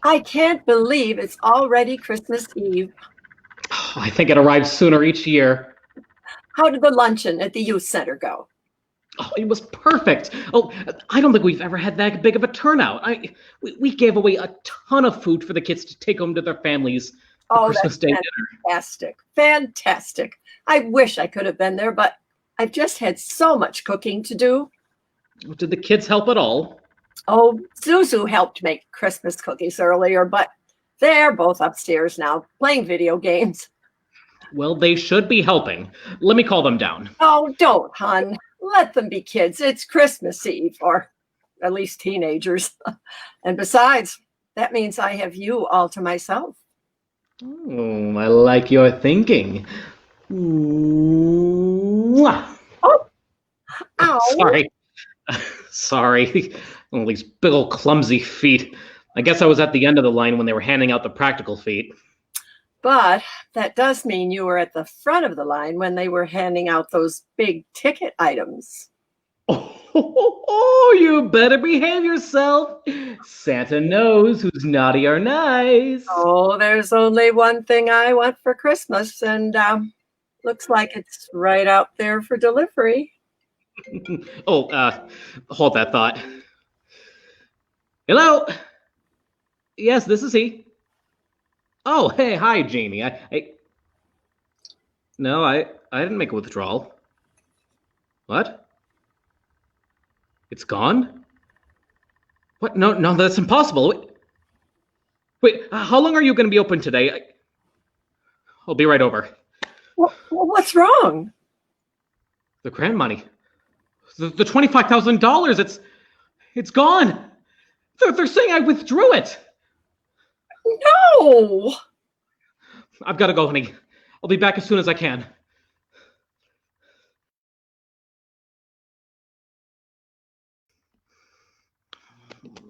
I can't believe it's already Christmas Eve. Oh, I think it arrives sooner each year. How did the luncheon at the youth center go? Oh, it was perfect. Oh, I don't think we've ever had that big of a turnout. We gave away a ton of food for the kids to take home to their families for Christmas Day dinner. Fantastic. Fantastic. I wish I could have been there, but I've just had so much cooking to do. Did the kids help at all? Oh, Zuzu helped make Christmas cookies earlier, but they're both upstairs now, playing video games. Well, they should be helping. Let me call them down. Oh, don't, hon. Let them be kids. It's Christmas Eve, or at least teenagers. And besides, that means I have you all to myself. Oh, I like your thinking. Mwah. Oh, ow. Sorry. Oh, these big old clumsy feet. I guess I was at the end of the line when they were handing out the practical feet. But that does mean you were at the front of the line when they were handing out those big ticket items. Oh, you better behave yourself. Santa knows who's naughty or nice. Oh, there's only one thing I want for Christmas, and looks like it's right out there for delivery. Hold that thought. Hello? Yes, this is he. Oh, hey, hi, Jeannie. No, I didn't make a withdrawal. What? It's gone? What? No, that's impossible. Wait, how long are you going to be open today? I'll be right over. What's wrong? The grant money. The $25,000. It's gone. They're saying I withdrew it. No! I've got to go, honey. I'll be back as soon as I can.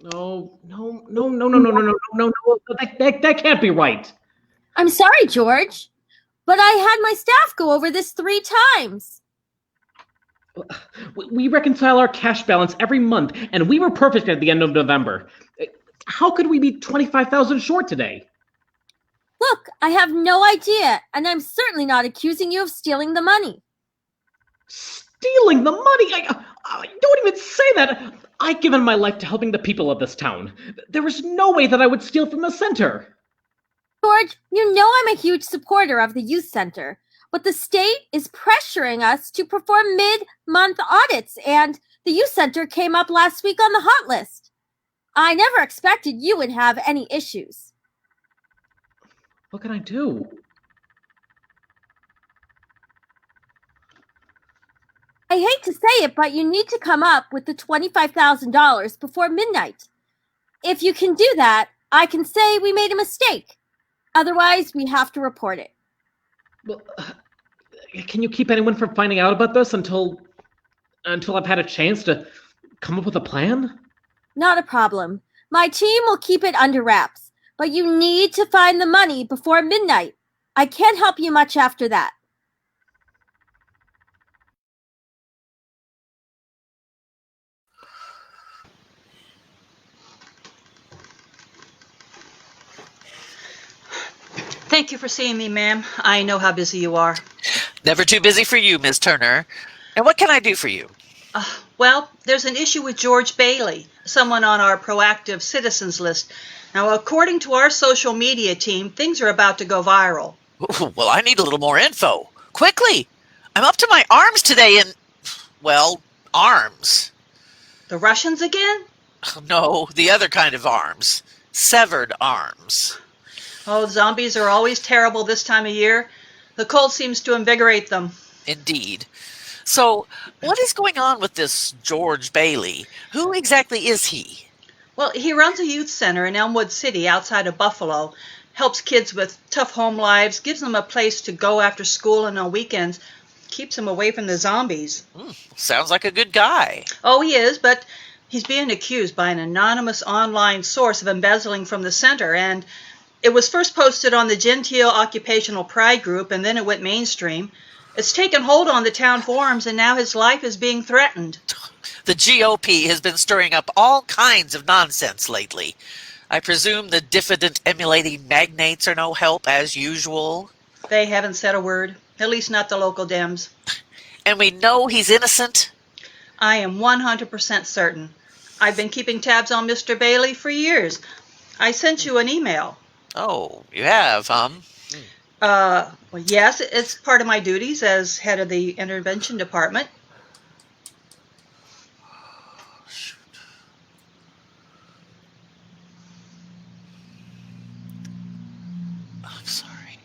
No. That can't be right. I'm sorry, George, but I had my staff go over this 3 times. We reconcile our cash balance every month, and we were perfect at the end of November. How could we be $25,000 short today? Look, I have no idea, and I'm certainly not accusing you of stealing the money. Stealing the money? Don't even say that. I've given my life to helping the people of this town. There is no way that I would steal from the center. George, you know I'm a huge supporter of the youth center, but the state is pressuring us to perform mid-month audits, and the youth center came up last week on the hot list. I never expected you would have any issues. What can I do? I hate to say it, but you need to come up with the $25,000 before midnight. If you can do that, I can say we made a mistake. Otherwise, we have to report it. Well, can you keep anyone from finding out about this until I've had a chance to come up with a plan? Not a problem. My team will keep it under wraps, but you need to find the money before midnight. I can't help you much after that. Thank you for seeing me, ma'am. I know how busy you are. Never too busy for you, Miss Turner. And what can I do for you? Well, there's an issue with George Bailey, someone on our proactive citizens list. Now, according to our social media team, things are about to go viral. Well, I need a little more info. Quickly! I'm up to my arms today in, well, arms. The Russians again? No, the other kind of arms. Severed arms. Oh, zombies are always terrible this time of year. The cold seems to invigorate them. Indeed. So, what is going on with this George Bailey? Who exactly is he? Well, he runs a youth center in Elmwood City outside of Buffalo, helps kids with tough home lives, gives them a place to go after school and on weekends, keeps them away from the zombies. Sounds like a good guy. Oh, he is, but he's being accused by an anonymous online source of embezzling from the center, and it was first posted on the Gentile Occupational Pride group, and then it went mainstream. It's taken hold on the town forums, and now his life is being threatened. The GOP has been stirring up all kinds of nonsense lately. I presume the diffident emulating magnates are no help, as usual. They haven't said a word, at least not the local Dems. And we know he's innocent? I am 100% certain. I've been keeping tabs on Mr. Bailey for years. I sent you an email. Oh, you have, Well, yes, it's part of my duties as head of the intervention department. I'm sorry.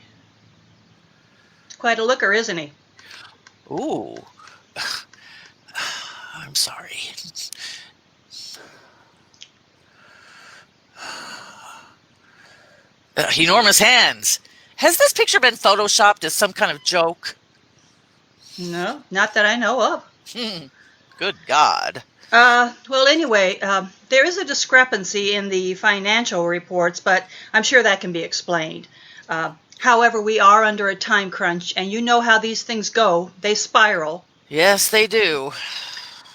Quite a looker, isn't he? Ooh. I'm sorry. Enormous hands. Has this picture been photoshopped as some kind of joke? No, not that I know of. Good God. Well, anyway, there is a discrepancy in the financial reports, but I'm sure that can be explained. However, we are under a time crunch, and you know how these things go. They spiral. Yes, they do.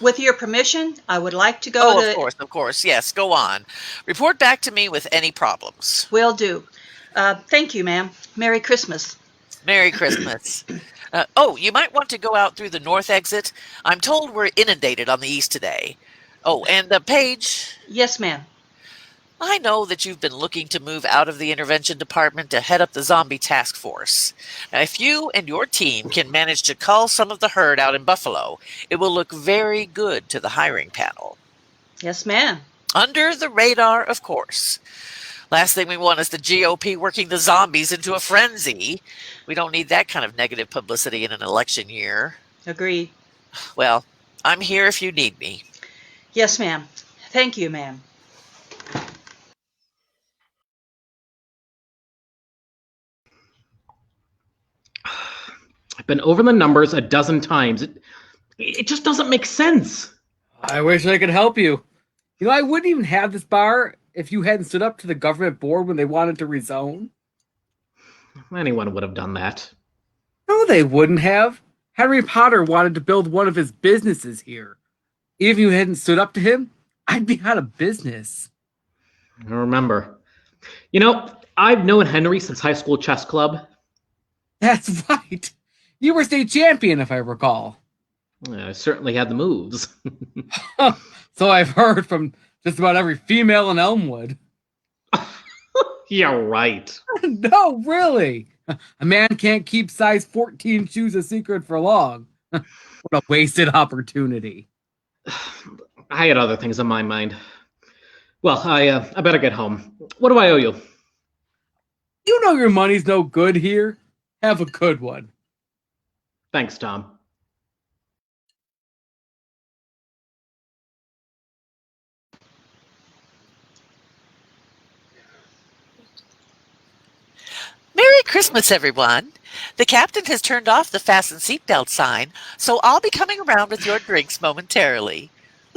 With your permission, I would like to go to... Of course. Yes, go on. Report back to me with any problems. Will do. Thank you, ma'am. Merry Christmas. Merry Christmas. You might want to go out through the north exit. I'm told we're inundated on the east today. Oh, and Paige? Yes, ma'am. I know that you've been looking to move out of the intervention department to head up the zombie task force. Now, if you and your team can manage to cull some of the herd out in Buffalo, it will look very good to the hiring panel. Yes, ma'am. Under the radar, of course. Last thing we want is the GOP working the zombies into a frenzy. We don't need that kind of negative publicity in an election year. Agreed. Well, I'm here if you need me. Yes, ma'am. Thank you, ma'am. I've been over the numbers a dozen times. It just doesn't make sense. I wish I could help you. You know, I wouldn't even have this bar if you hadn't stood up to the government board when they wanted to rezone. Anyone would have done that. No, they wouldn't have. Harry Potter wanted to build one of his businesses here. Even if you hadn't stood up to him, I'd be out of business. I remember. You know, I've known Henry since high school chess club. That's right. You were state champion, if I recall. I certainly had the moves. So I've heard from just about every female in Elmwood. Yeah, right. No, really. A man can't keep size 14 shoes a secret for long. What a wasted opportunity. I had other things on my mind. Well, I better get home. What do I owe you? You know your money's no good here. Have a good one. Thanks, Tom. Merry Christmas, everyone. The captain has turned off the fasten seatbelt sign, so I'll be coming around with your drinks momentarily.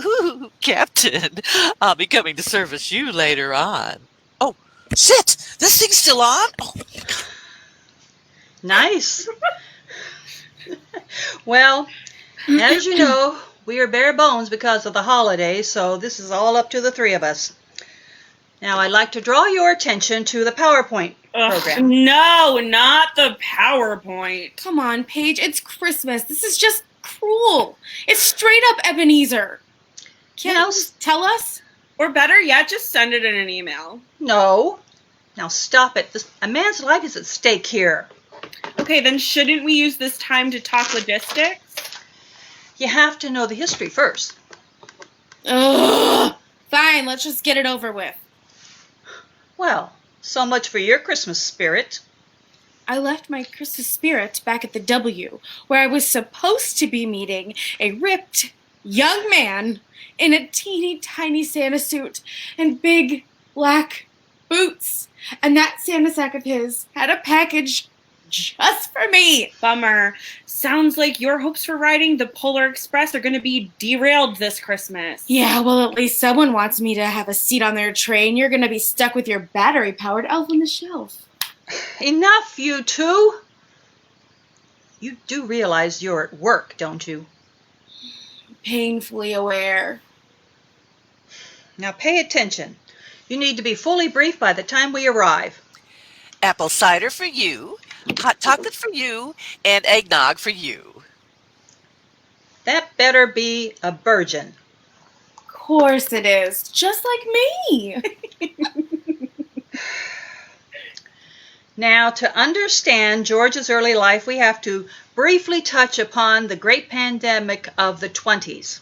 Ooh, Captain, I'll be coming to service you later on. Oh, shit! This thing's still on? Oh, Nice. Well, as you know, we are bare bones because of the holidays, so this is all up to the three of us. Now, I'd like to draw your attention to the PowerPoint program. No, not the PowerPoint. Come on, Paige, it's Christmas. This is just cruel. It's straight up Ebenezer. Can't you just tell us? Or better yet, just send it in an email. No. Now stop it. A man's life is at stake here. Okay, then shouldn't we use this time to talk logistics? You have to know the history first. Ugh. Fine, let's just get it over with. Well, so much for your Christmas spirit. I left my Christmas spirit back at the W, where I was supposed to be meeting a ripped young man in a teeny tiny Santa suit and big black boots. And that Santa sack of his had a package just for me. Bummer. Sounds like your hopes for riding the Polar Express are going to be derailed this Christmas. Yeah, well, at least someone wants me to have a seat on their train. You're going to be stuck with your battery-powered elf on the shelf. Enough, you two. You do realize you're at work, don't you? Painfully aware. Now pay attention. You need to be fully briefed by the time we arrive. Apple cider for you, hot chocolate for you, and eggnog for you. That better be a virgin. Of course it is. Just like me. Now, to understand George's early life, we have to briefly touch upon the great pandemic of the 20s.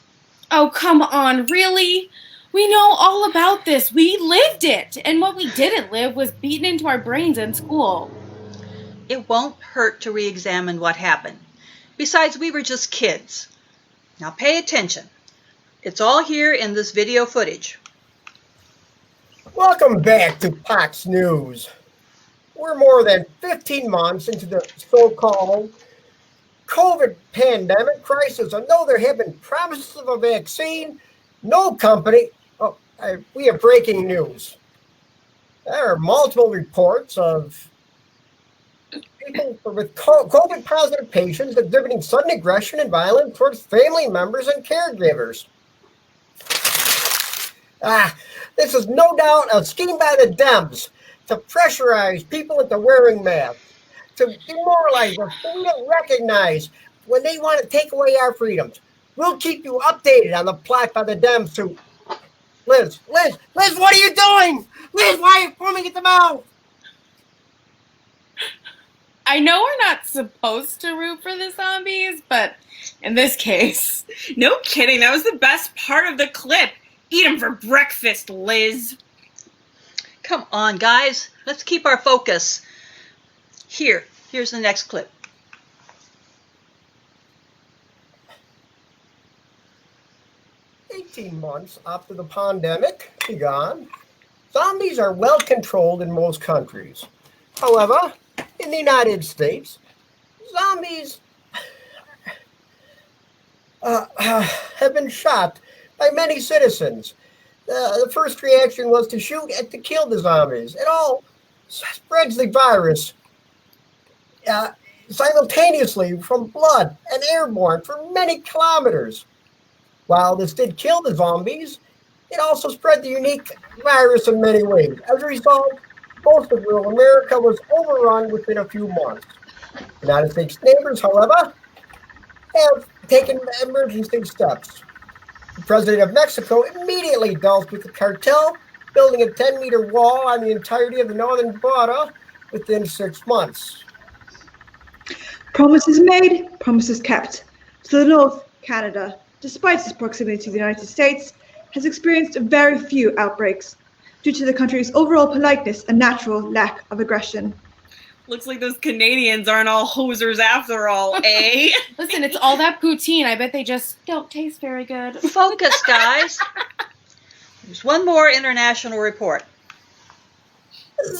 Oh, come on, really? We know all about this. We lived it. And what we didn't live was beaten into our brains in school. It won't hurt to re-examine what happened. Besides, we were just kids. Now pay attention. It's all here in this video footage. Welcome back to Fox News. We're more than 15 months into the so-called COVID pandemic crisis, and though there have been promises of a vaccine, no company. We have breaking news. There are multiple reports of people with COVID-positive patients exhibiting sudden aggression and violence towards family members and caregivers. This is no doubt a scheme by the Dems to pressurize people into wearing masks, to demoralize us, so we don't recognize when they want to take away our freedoms. We'll keep you updated on the plot by the Dems to... Liz, what are you doing? Liz, why are you foaming at the mouth? I know we're not supposed to root for the zombies, but in this case... No kidding, that was the best part of the clip. Eat them for breakfast, Liz. Come on, guys. Let's keep our focus. Here's the next clip. "18 months after the pandemic began, zombies are well controlled in most countries. However, in the United States, zombies have been shot by many citizens. The first reaction was to shoot and to kill the zombies. It all spreads the virus simultaneously from blood and airborne for many kilometers. While this did kill the zombies, it also spread the unique virus in many ways. As a result, most of rural America was overrun within a few months. United States neighbors, however, have taken emergency steps. The president of Mexico immediately dealt with the cartel, building a 10-meter wall on the entirety of the northern border within 6 months. Promises made, promises kept. To the north, Canada, despite its proximity to the United States, has experienced very few outbreaks due to the country's overall politeness and natural lack of aggression. Looks like those Canadians aren't all hosers after all, eh? Listen, it's all that poutine. I bet they just don't taste very good. Focus, guys. There's one more international report.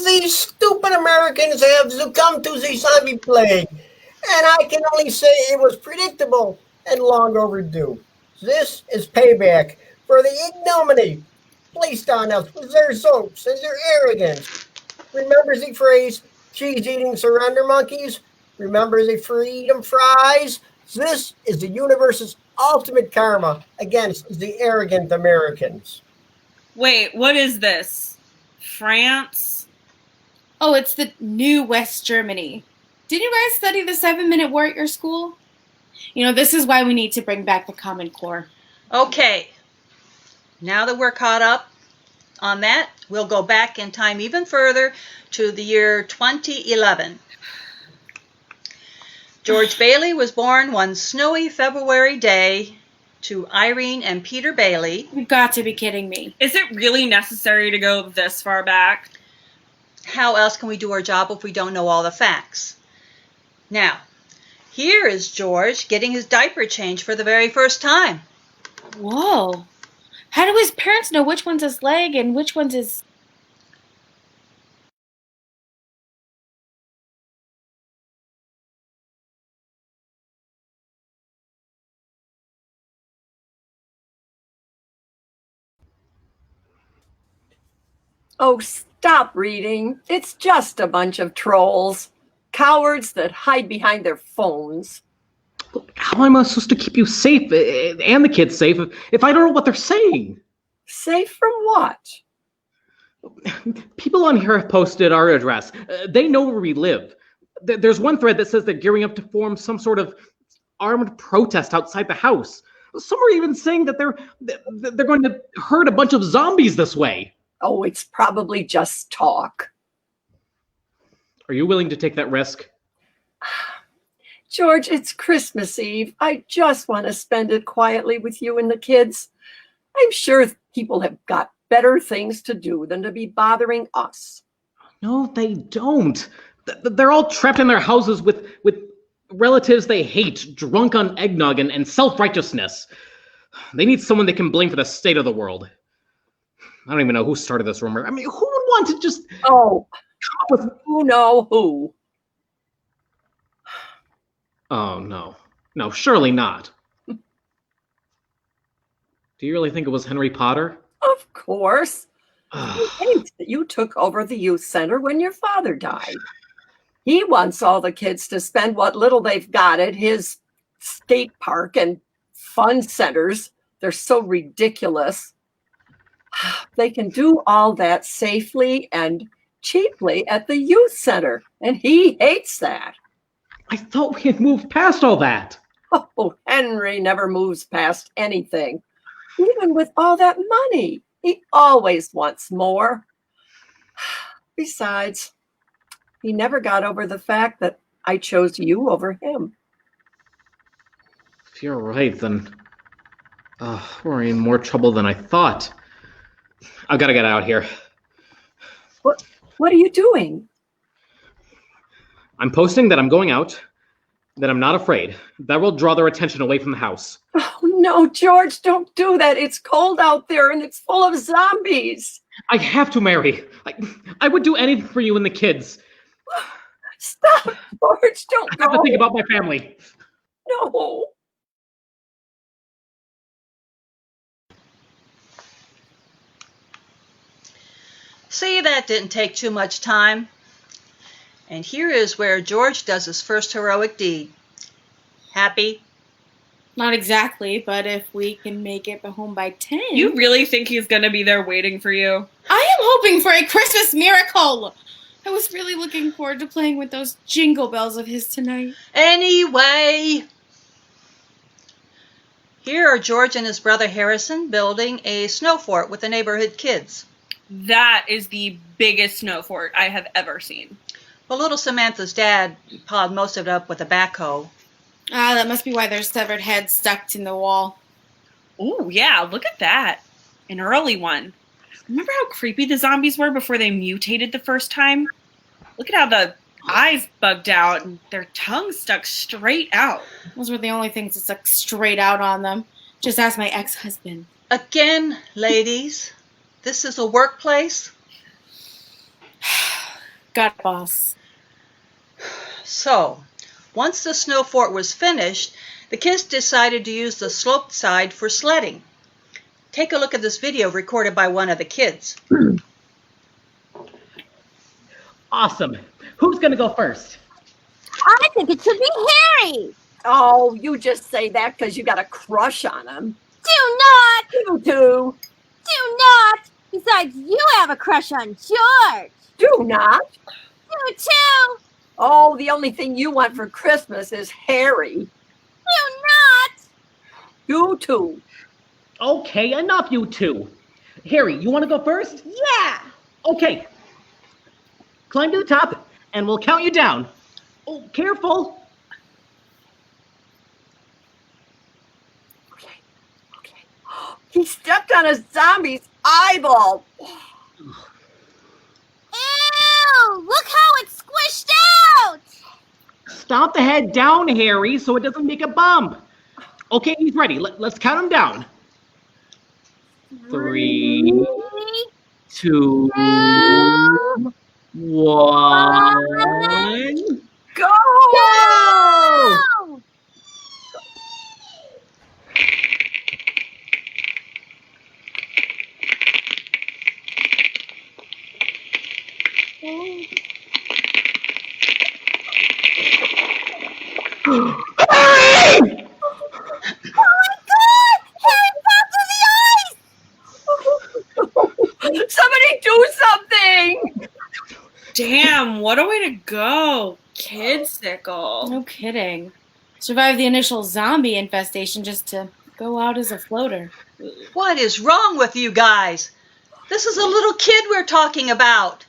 These stupid Americans have succumbed to the zombie plague, and I can only say it was predictable and long overdue. This is payback for the ignominy placed on us with their soaps and their arrogance. Remember the phrase, cheese-eating surrender monkeys? Remember the freedom fries? This is the universe's ultimate karma against the arrogant Americans. Wait, what is this? France? Oh, it's the new West Germany. Did you guys study the 7-Minute War at your school? You know, this is why we need to bring back the Common Core. Okay. Now that we're caught up on that, we'll go back in time even further to the year 2011. George Bailey was born one snowy February day to Irene and Peter Bailey. You've got to be kidding me. Is it really necessary to go this far back? How else can we do our job if we don't know all the facts? Now, here is George getting his diaper changed for the very first time. Whoa. How do his parents know which one's his leg and which one's his... Oh, stop reading. It's just a bunch of trolls. Cowards that hide behind their phones. How am I supposed to keep you safe and the kids safe if I don't know what they're saying? Safe from what? People on here have posted our address. They know where we live. There's one thread that says they're gearing up to form some sort of armed protest outside the house. Some are even saying that they're going to herd a bunch of zombies this way. Oh, it's probably just talk. Are you willing to take that risk? George, it's Christmas Eve. I just want to spend it quietly with you and the kids. I'm sure people have got better things to do than to be bothering us. No, they don't. They're all trapped in their houses with relatives they hate, drunk on eggnog and self-righteousness. They need someone they can blame for the state of the world. I don't even know who started this rumor. I mean, who would want to just... Oh, you know who. Oh, no. No, surely not. Do you really think it was Henry Potter? Of course. He hates that you took over the youth center when your father died. He wants all the kids to spend what little they've got at his skate park and fun centers. They're so ridiculous. They can do all that safely and cheaply at the youth center, and he hates that. I thought we had moved past all that. Oh, Henry never moves past anything. Even with all that money, he always wants more. Besides, he never got over the fact that I chose you over him. If you're right, then we're in more trouble than I thought. I've got to get out here. What are you doing? I'm posting that I'm going out, that I'm not afraid. That will draw their attention away from the house. Oh, no, George, don't do that. It's cold out there and it's full of zombies. I have to, Mary. I would do anything for you and the kids. Stop, George, don't I have go. to think about my family. No. See, that didn't take too much time. And here is where George does his first heroic deed. Happy? Not exactly, but if we can make it home by 10. You really think he's gonna be there waiting for you? I am hoping for a Christmas miracle. I was really looking forward to playing with those jingle bells of his tonight. Anyway, here are George and his brother Harrison building a snow fort with the neighborhood kids. That is the biggest snow fort I have ever seen. Well, little Samantha's dad piled most of it up with a backhoe. Ah, that must be why there's severed heads stuck in the wall. Oh, yeah, look at that. An early one. Remember how creepy the zombies were before they mutated the first time? Look at how the eyes bugged out and their tongues stuck straight out. Those were the only things that stuck straight out on them. Just ask my ex-husband. Again, ladies, this is a workplace. Got it, boss. So, once the snow fort was finished, the kids decided to use the sloped side for sledding. Take a look at this video recorded by one of the kids. Awesome. Who's going to go first? I think it should be Harry. Oh, you just say that because you got a crush on him. Do not. You do. Do not. Besides, you have a crush on George. Do not. You too. Oh, the only thing you want for Christmas is Harry. Do not. You too. Okay, enough, you two. Harry, you want to go first? Yeah. Okay. Climb to the top, and we'll count you down. Oh, careful. Okay. He stepped on a zombie's eyeball. Ew! Look how it's squished out! Stomp the head down, Harry, so it doesn't make a bump. Okay, he's ready. Let's count him down. 3, 2, 1. Go! Go! Somebody do something! Damn, what a way to go. Kid sickle. No kidding. Survived the initial zombie infestation just to go out as a floater. What is wrong with you guys? This is a little kid we're talking about.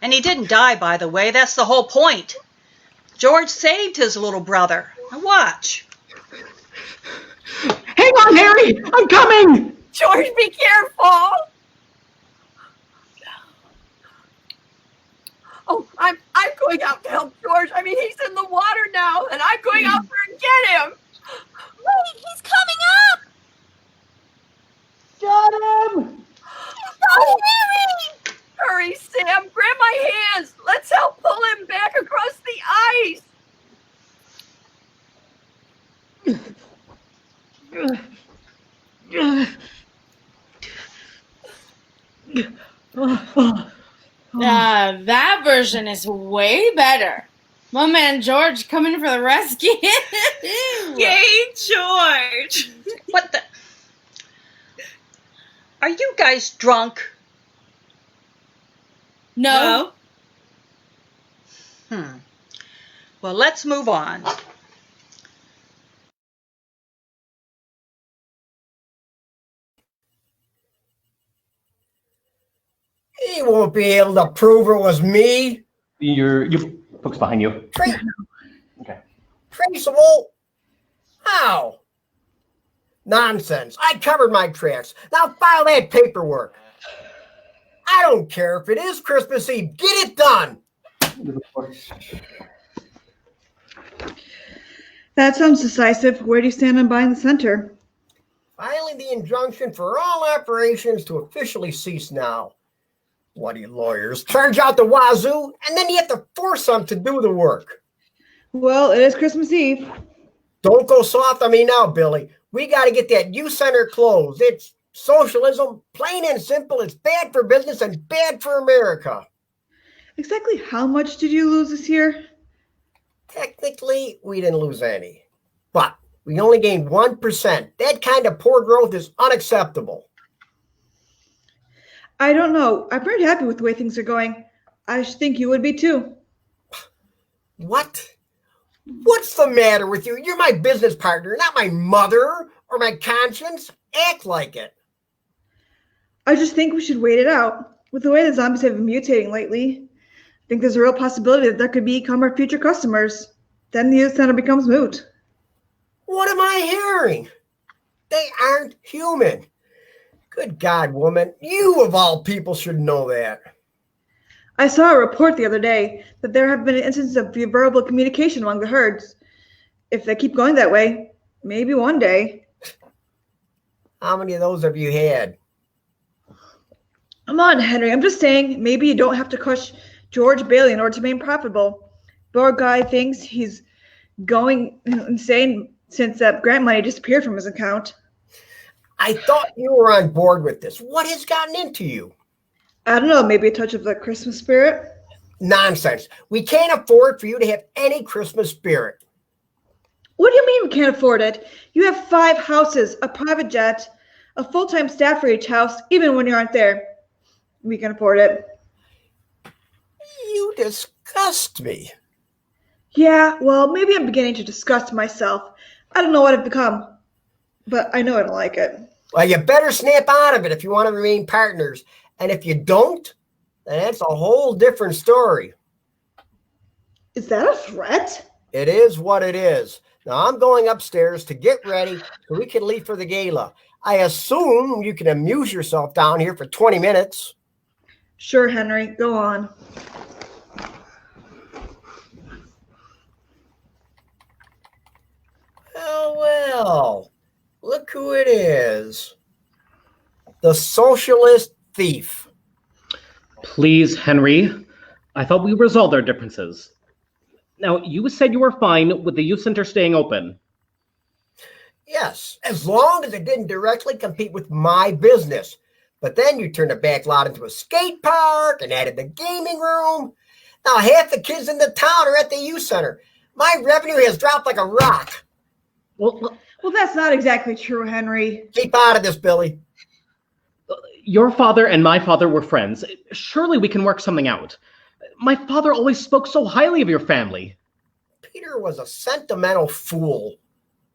And he didn't die, by the way. That's the whole point. George saved his little brother. Now watch. Hang on, Harry! I'm coming! George, be careful. Oh, I'm going out to help George. I mean, he's in the water now, and I'm going out there and get him. Wait, he's coming up! Got him! Oh, Harry! Hurry, Sam. Grab my hands. Let's help pull him back across the ice. That version is way better. My man George coming for the rescue. Yay, George! What the? Are you guys drunk? No. Well, let's move on. He won't be able to prove it was me. You folks behind you. Okay. Traceable? How? Nonsense. I covered my tracks. Now file that paperwork. I don't care if it is Christmas Eve. Get it done. That sounds decisive. Where do you stand on buying the center? Filing the injunction for all operations to officially cease now. What do you lawyers? Charge out the wazoo, and then you have to force them to do the work. Well, it is Christmas Eve. Don't go soft on me now, Billie. We got to get that youth center closed. It's socialism, plain and simple. It's bad for business and bad for America. Exactly how much did you lose this year? Technically, we didn't lose any, but we only gained 1%. That kind of poor growth is unacceptable. I don't know. I'm pretty happy with the way things are going. I think you would be too. What? What's the matter with you? You're my business partner, not my mother or my conscience. Act like it. I just think we should wait it out. With the way the zombies have been mutating lately, I think there's a real possibility that there could become our future customers. Then the youth center becomes moot. What am I hearing? They aren't human. Good God, woman. You of all people should know that. I saw a report the other day that there have been instances of verbal communication among the herds. If they keep going that way, maybe one day. How many of those have you had? Come on, Henry. I'm just saying maybe you don't have to crush George Bailey in order to remain profitable. Poor guy thinks he's going insane since that grant money disappeared from his account. I thought you were on board with this. What has gotten into you? I don't know, maybe a touch of the Christmas spirit? Nonsense. We can't afford for you to have any Christmas spirit. What do you mean we can't afford it? You have 5 houses, a private jet, a full-time staff for each house, even when you aren't there. We can afford it. You disgust me. Yeah, well, maybe I'm beginning to disgust myself. I don't know what I've become, but I know I don't like it. Well, you better snap out of it if you want to remain partners. And if you don't, then that's a whole different story. Is that a threat? It is what it is. Now, I'm going upstairs to get ready so we can leave for the gala. I assume you can amuse yourself down here for 20 minutes. Sure, Henry. Go on. Well, look who it is. The socialist thief. Please, Henry. I thought we resolved our differences. Now, you said you were fine with the youth center staying open. Yes, as long as it didn't directly compete with my business. But then you turned the back lot into a skate park and added the gaming room. Now half the kids in the town are at the youth center. My revenue has dropped like a rock. Well, that's not exactly true, Henry. Keep out of this, Billie. Your father and my father were friends. Surely we can work something out. My father always spoke so highly of your family. Peter was a sentimental fool,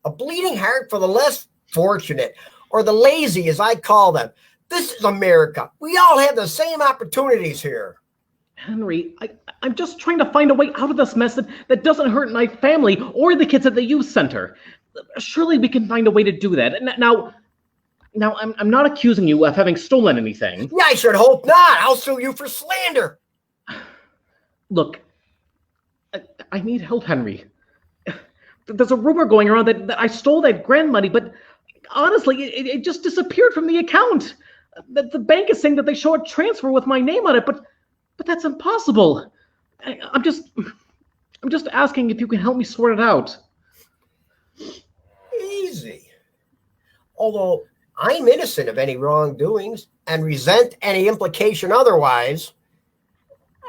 a bleeding heart for the less fortunate, or the lazy, as I call them. This is America. We all have the same opportunities here. Henry, I'm just trying to find a way out of this mess that doesn't hurt my family or the kids at the youth center. Surely we can find a way to do that. Now, I'm not accusing you of having stolen anything. I should hope not. I'll sue you for slander. Look, I need help, Henry. There's a rumor going around that I stole that grant money, but honestly, it just disappeared from the account. The bank is saying that they show a transfer with my name on it, but that's impossible. I'm just asking if you can help me sort it out. Easy. Although I'm innocent of any wrongdoings and resent any implication otherwise,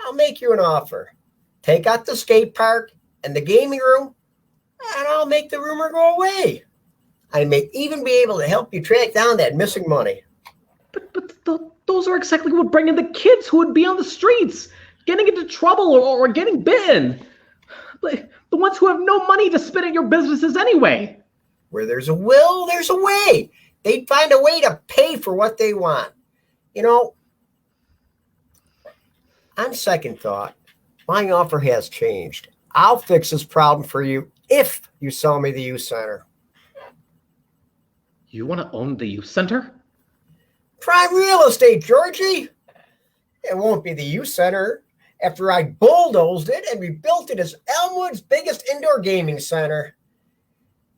I'll make you an offer. Take out the skate park and the gaming room, and I'll make the rumor go away. I may even be able to help you track down that missing money. But those are exactly what bring in the kids who would be on the streets, getting into trouble or getting bitten. The ones who have no money to spend at your businesses anyway. Where there's a will, there's a way. They'd find a way to pay for what they want. You know, on second thought, my offer has changed. I'll fix this problem for you if you sell me the youth center. You want to own the youth center? Prime real estate, Georgie. It won't be the youth center after I bulldozed it and rebuilt it as Elmwood's biggest indoor gaming center.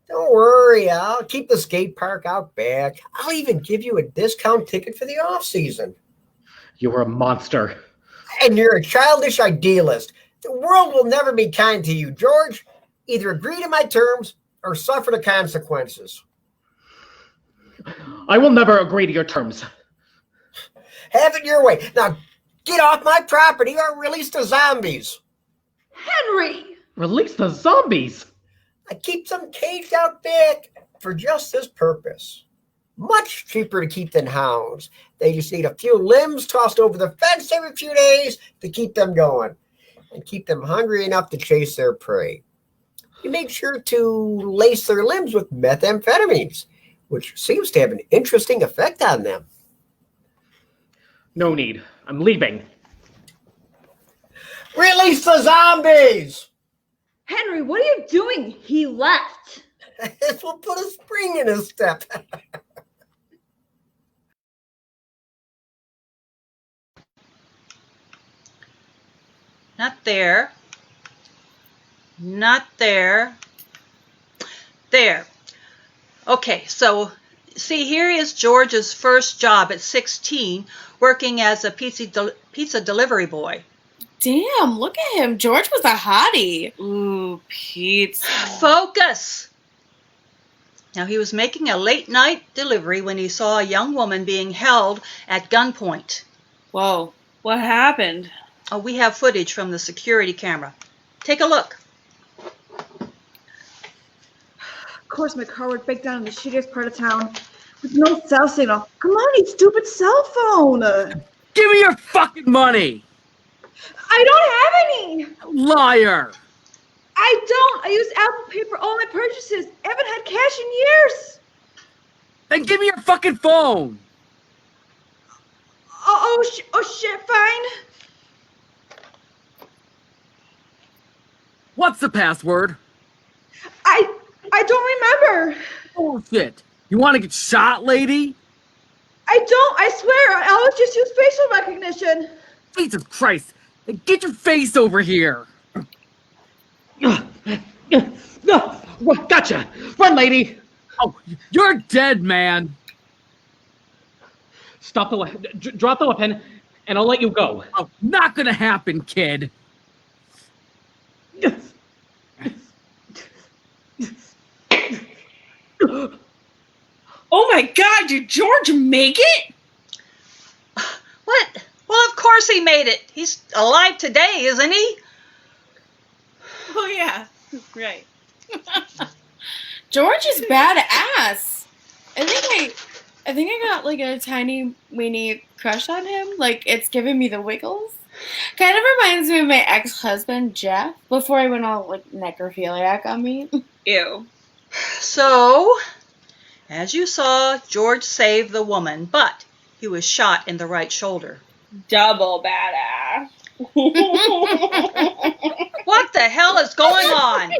Don't worry, I'll keep the skate park out back. I'll even give you a discount ticket for the off season. You're a monster. And you're a childish idealist. The world will never be kind to you, George. Either agree to my terms or suffer the consequences. I will never agree to your terms. Have it your way. Now, get off my property or release the zombies. Henry! Release the zombies? I keep them caged out back for just this purpose. Much cheaper to keep than hounds. They just need a few limbs tossed over the fence every few days to keep them going and keep them hungry enough to chase their prey. You make sure to lace their limbs with methamphetamines, which seems to have an interesting effect on them. No need. I'm leaving. Release the zombies! Henry, what are you doing? He left. This will put a spring in his step. Not there. Not there. There. Okay, so see, here is George's first job at 16, working as a pizza delivery boy. Damn, look at him. George was a hottie. Ooh, pizza. Focus! Now, he was making a late-night delivery when he saw a young woman being held at gunpoint. Whoa, what happened? Oh, we have footage from the security camera. Take a look. Of course, my car would break down in the shittiest part of town with no cell signal. Come on, you stupid cell phone. Give me your fucking money! I don't have any. Liar! I don't. I used Apple Pay for all my purchases. I haven't had cash in years. Then give me your fucking phone! Oh shit, fine. What's the password? I don't remember. Bullshit. You want to get shot, lady? I don't. I swear. I always just use facial recognition. Jesus Christ. Get your face over here. Gotcha. Run, lady. Oh, you're dead, man. Stop the weapon. Drop the weapon, and I'll let you go. Oh, not gonna happen, kid. Oh my God, did George make it? What? Well, of course he made it. He's alive today, isn't he? Oh yeah, right. George is badass. I think I got like a tiny weeny crush on him. Like it's giving me the wiggles. Kind of reminds me of my ex-husband, Jeff, before he went all like necrophiliac on me. Ew. So, as you saw, George saved the woman, but he was shot in the right shoulder. Double badass. What the hell is going on?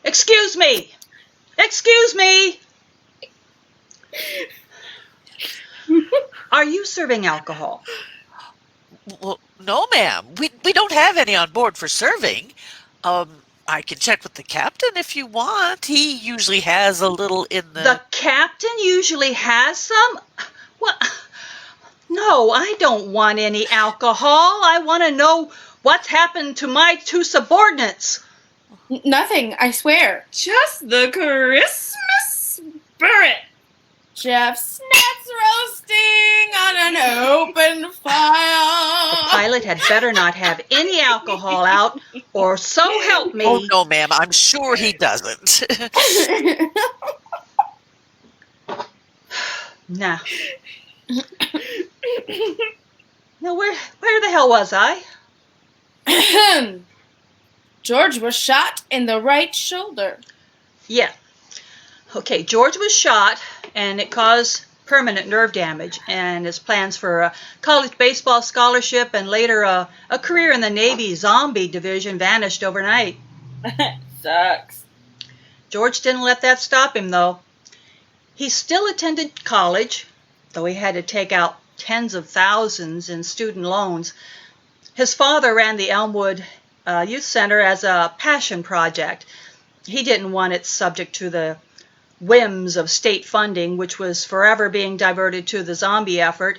Excuse me. Excuse me. Are you serving alcohol? Well, no, ma'am. We don't have any on board for serving. I can check with the captain if you want. He usually has a little in the... The captain usually has some? What? No, I don't want any alcohol. I want to know what's happened to my two subordinates. Nothing, I swear. Just the Christmas spirit. Jeff Snap's roasting on an open fire. The pilot had better not have any alcohol out, or so help me. Oh, no, ma'am. I'm sure he doesn't. Nah. Now, where the hell was I? George was shot in the right shoulder. Yeah. Okay, George was shot, and it caused permanent nerve damage, and his plans for a college baseball scholarship and later a career in the Navy zombie division vanished overnight. Sucks. George didn't let that stop him, though. He still attended college, though he had to take out tens of thousands in student loans. His father ran the Elmwood Youth Center as a passion project. He didn't want it subject to the whims of state funding, which was forever being diverted to the zombie effort,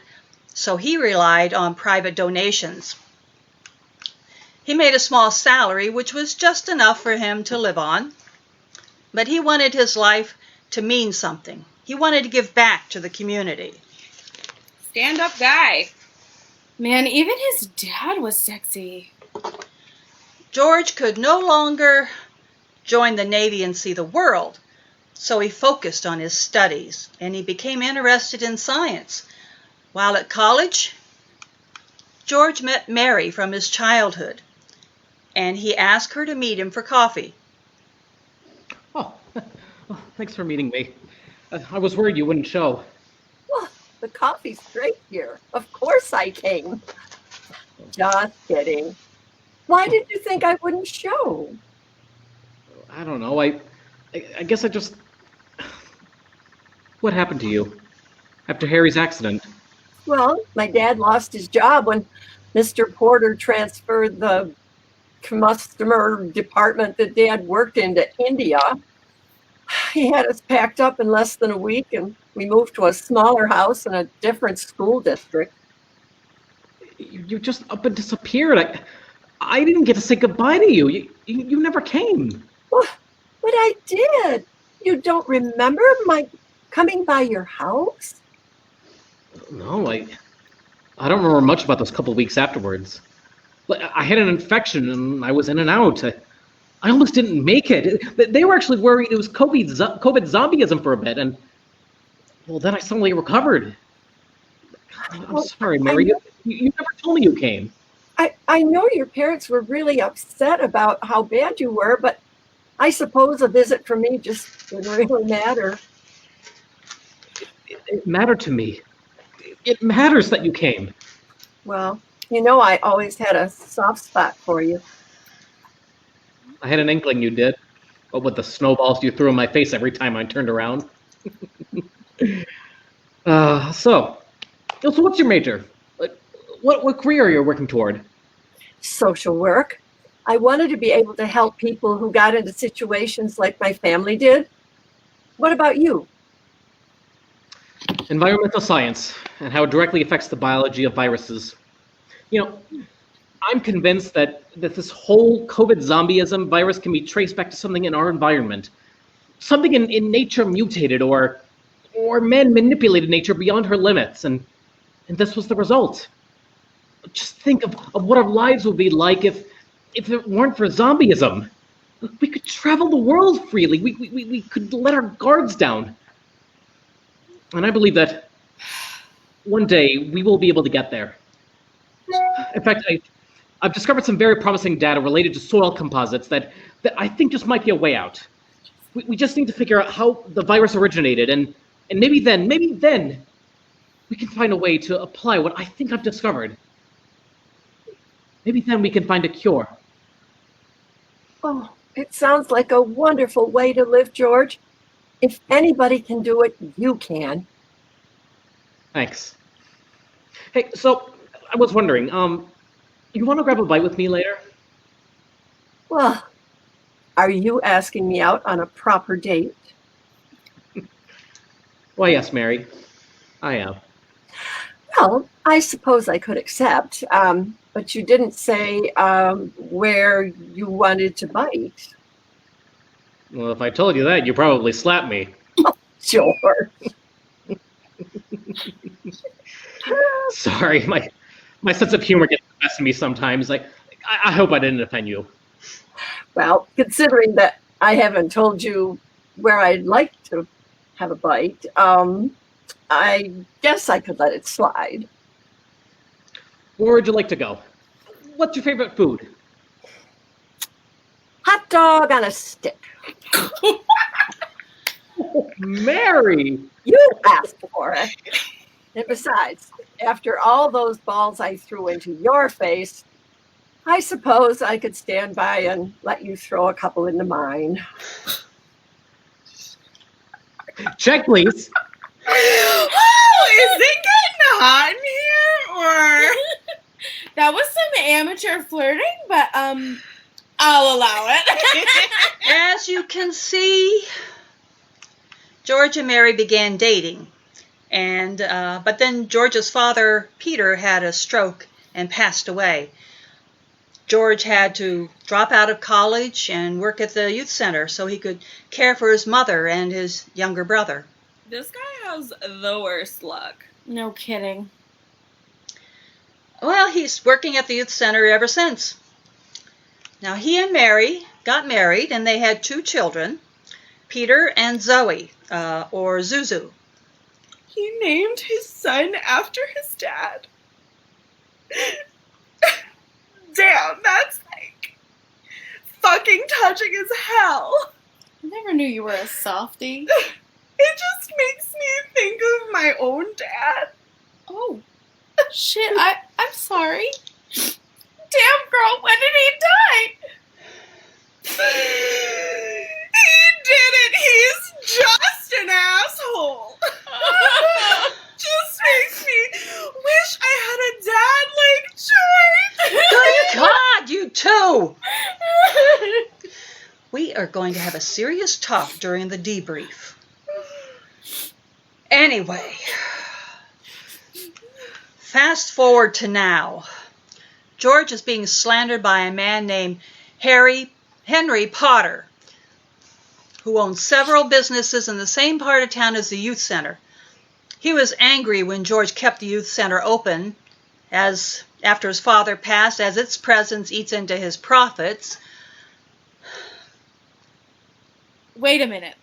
so he relied on private donations. He made a small salary, which was just enough for him to live on, but he wanted his life to mean something. He wanted to give back to the community. Stand-up guy. Man, even his dad was sexy. George could no longer join the Navy and see the world, so he focused on his studies, and he became interested in science. While at college, George met Mary from his childhood, and he asked her to meet him for coffee. Oh, well, thanks for meeting me. I was worried you wouldn't show. Well, the coffee's great here. Of course I came. Just kidding. Why did you think I wouldn't show? I don't know. I guess I just... What happened to you after Harry's accident? Well, my dad lost his job when Mr. Porter transferred the customer department that Dad worked in to India. He had us packed up in less than a week, and we moved to a smaller house in a different school district. You just up and disappeared. I didn't get to say goodbye to you. You never came. Well, but I did. You don't remember my coming by your house? No, I don't remember much about those couple weeks afterwards. I had an infection and I was in and out. I almost didn't make it. They were actually worried it was COVID zombieism for a bit, and well, then I suddenly recovered. I'm sorry, Mary. You never told me you came. I know your parents were really upset about how bad you were, but I suppose a visit from me just didn't really matter. It mattered to me. It matters that you came. Well, you know I always had a soft spot for you. I had an inkling you did, but with the snowballs you threw in my face every time I turned around. So what's your major? What career are you working toward? Social work. I wanted to be able to help people who got into situations like my family did. What about you? Environmental science and how it directly affects the biology of viruses. You know, I'm convinced that this whole COVID zombieism virus can be traced back to something in our environment. Something in nature mutated or man manipulated nature beyond her limits, and this was the result. Just think of what our lives would be like if it weren't for zombieism. We could travel the world freely. We could let our guards down. And I believe that one day we will be able to get there. In fact, I've discovered some very promising data related to soil composites that I think just might be a way out. We just need to figure out how the virus originated, and maybe then we can find a way to apply what I think I've discovered. Maybe then we can find a cure. Oh, it sounds like a wonderful way to live, George. If anybody can do it, you can. Thanks. Hey, so I was wondering, you want to grab a bite with me later? Well, are you asking me out on a proper date? Well, yes, Mary. I am. Well, I suppose I could accept, but you didn't say where you wanted to bite. Well, if I told you that, you'd probably slap me. Sure. Sorry, my sense of humor gets the best of me sometimes. I hope I didn't offend you. Well, considering that I haven't told you where I'd like to have a bite, I guess I could let it slide. Where would you like to go? What's your favorite food? Hot dog on a stick. Mary! You asked for it. And besides, after all those balls I threw into your face, I suppose I could stand by and let you throw a couple into mine. Check, please. Oh, is it getting hot in here, or? That was some amateur flirting, but I'll allow it. As you can see, George and Mary began dating, and but then George's father, Peter, had a stroke and passed away. George had to drop out of college and work at the youth center so he could care for his mother and his younger brother. This guy has the worst luck. No kidding. Well, he's working at the youth center ever since. Now, he and Mary got married, and they had 2 children, Peter and Zoe, or Zuzu. He named his son after his dad. Damn, that's fucking touching as hell. I never knew you were a softie. It just makes me think of my own dad. Oh, shit, I'm sorry. Damn, girl, when did he die? He didn't. He's just an asshole. Just makes me wish I had a dad like George. Good God, you two! We are going to have a serious talk during the debrief. Anyway, fast forward to now. George is being slandered by a man named Henry Potter, who owns several businesses in the same part of town as the youth center. He was angry when George kept the youth center open, as after his father passed, as its presence eats into his profits. Wait a minute.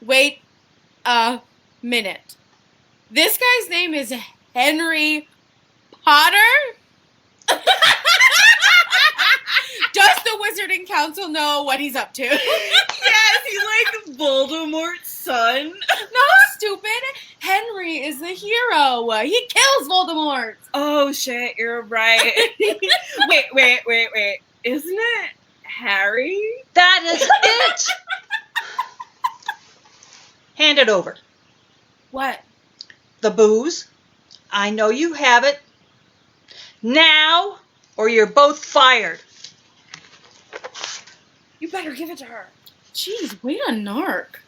Wait a minute. This guy's name is Henry Potter? Does the Wizarding Council know what he's up to? Yes, he's like Voldemort's son. No, stupid. Henry is the hero. He kills Voldemort. Oh shit, you're right. Wait. Isn't it Harry? That is it! Hand it over. What? The booze. I know you have it. Now, or you're both fired. You better give it to her. Jeez, wait a narc.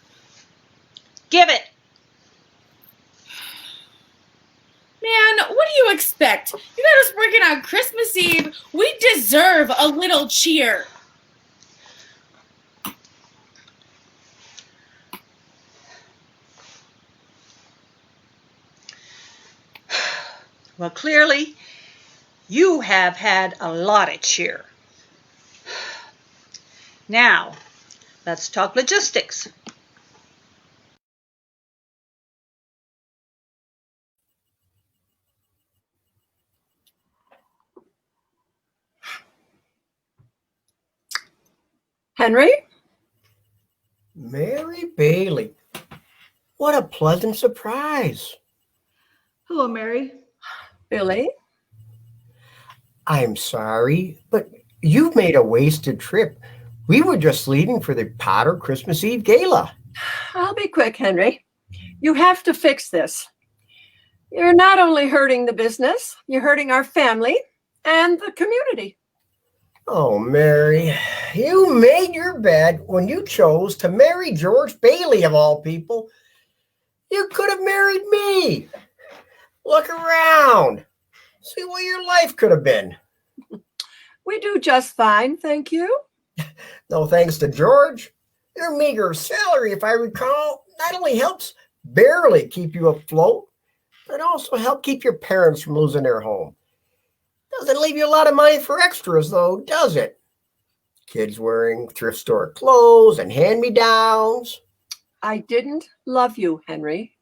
Give it. Man, what do you expect? You got us working on Christmas Eve. We deserve a little cheer. Well, clearly, you have had a lot of cheer. Now, let's talk logistics. Henry? Mary Bailey. What a pleasant surprise. Hello, Mary. Billie? I'm sorry, but you've made a wasted trip. We were just leaving for the Potter Christmas Eve Gala. I'll be quick, Henry. You have to fix this. You're not only hurting the business, you're hurting our family and the community. Oh, Mary, you made your bed when you chose to marry George Bailey, of all people. You could have married me. Look around. See what your life could have been. We do just fine, thank you. No thanks to George. Your meager salary, if I recall, not only helps barely keep you afloat, but also help keep your parents from losing their home. Doesn't leave you a lot of money for extras, though, does it? Kids wearing thrift store clothes and hand-me-downs. I didn't love you, Henry.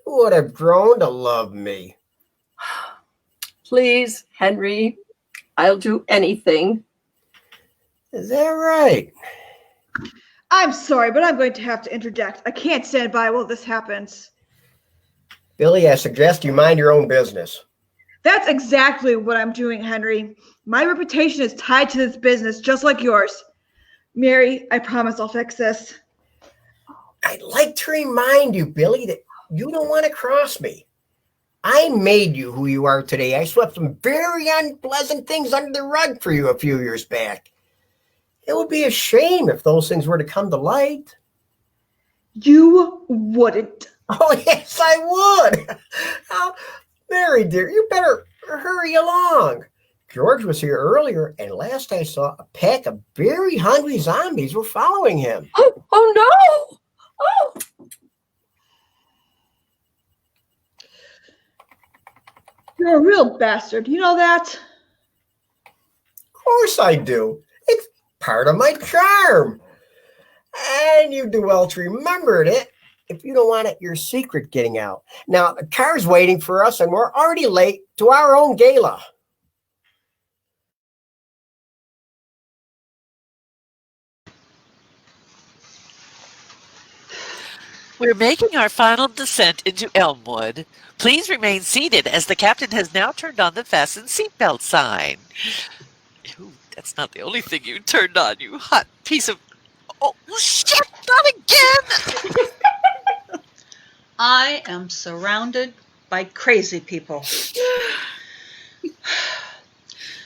You would have grown to love me. Please, Henry, I'll do anything. Is that right? I'm sorry, but I'm going to have to interject. I can't stand by while this happens. Billie, I suggest you mind your own business. That's exactly what I'm doing, Henry. My reputation is tied to this business, just like yours. Mary, I promise I'll fix this. I'd like to remind you, Billie, that you don't want to cross me. I made you who you are today. I swept some very unpleasant things under the rug for you a few years back. It would be a shame if those things were to come to light. You wouldn't. Oh, yes, I would. Oh, Mary, dear, you better hurry along. George was here earlier, and last I saw, a pack of very hungry zombies were following him. Oh no! Oh! You're a real bastard. You know that? Of course I do. It's part of my charm. And you do well to remember it if you don't want your secret getting out. Now, the car's waiting for us, and we're already late to our own gala. We're making our final descent into Elmwood. Please remain seated as the captain has now turned on the fasten seatbelt sign. Ooh, that's not the only thing you turned on, you hot piece of... Oh, shit, not again! I am surrounded by crazy people.